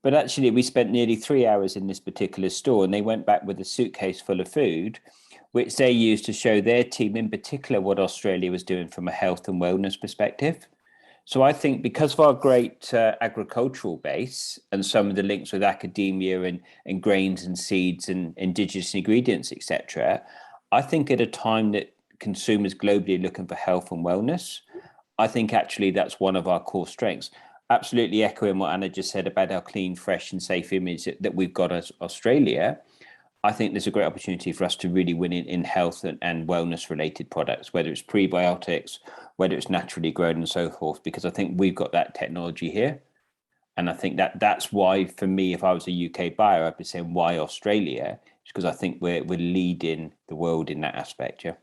But actually, we spent nearly 3 hours in this particular store, and they went back with a suitcase full of food, which they used to show their team, in particular, what Australia was doing from a health and wellness perspective. So I think because of our great agricultural base and some of the links with academia and grains and seeds and indigenous ingredients, etc., I think at a time that consumers globally are looking for health and wellness, I think actually that's one of our core strengths. Absolutely echoing what Anna just said about our clean, fresh and safe image that we've got as Australia. I think there's a great opportunity for us to really win in health and wellness related products, whether it's prebiotics, whether it's naturally grown and so forth, because I think we've got that technology here. And I think that's why, for me, if I was a UK buyer, I'd be saying why Australia, because I think we're leading the world in that aspect. Yeah.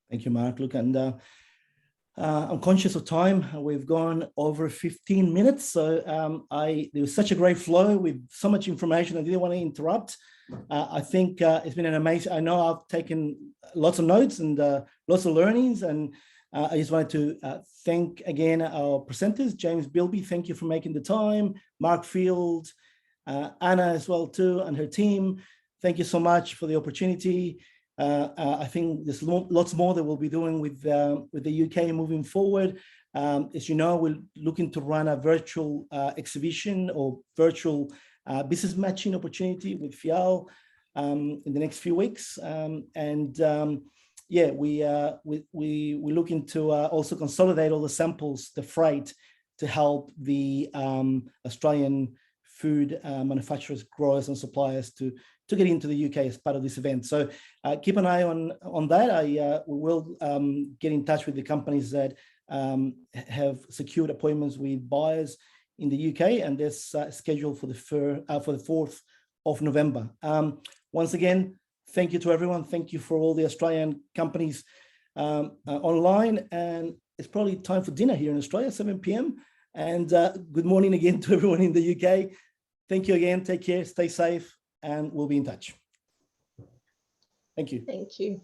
Thank you, Mark. Look, and I'm conscious of time. We've gone over 15 minutes. So there was such a great flow with so much information. I didn't want to interrupt. I think it's been an amazing, I know I've taken lots of notes and lots of learnings. And I just wanted to thank again our presenters. James Bilby, thank you for making the time. Mark Field, Anna as well too, and her team. Thank you so much for the opportunity. I think there's lots more that we'll be doing with the UK moving forward. As you know, we're looking to run a virtual exhibition or virtual business matching opportunity with FIAL in the next few weeks. Yeah, we're looking to also consolidate all the samples, the freight, to help the Australian food manufacturers, growers and suppliers to get into the UK as part of this event. So keep an eye on that. We will get in touch with the companies that have secured appointments with buyers in the UK, and that's scheduled for the 4th of November. Once again, thank you to everyone. Thank you for all the Australian companies online, and it's probably time for dinner here in Australia, 7 p.m. And good morning again to everyone in the UK. Thank you again. Take care, stay safe, and we'll be in touch. Thank you. Thank you.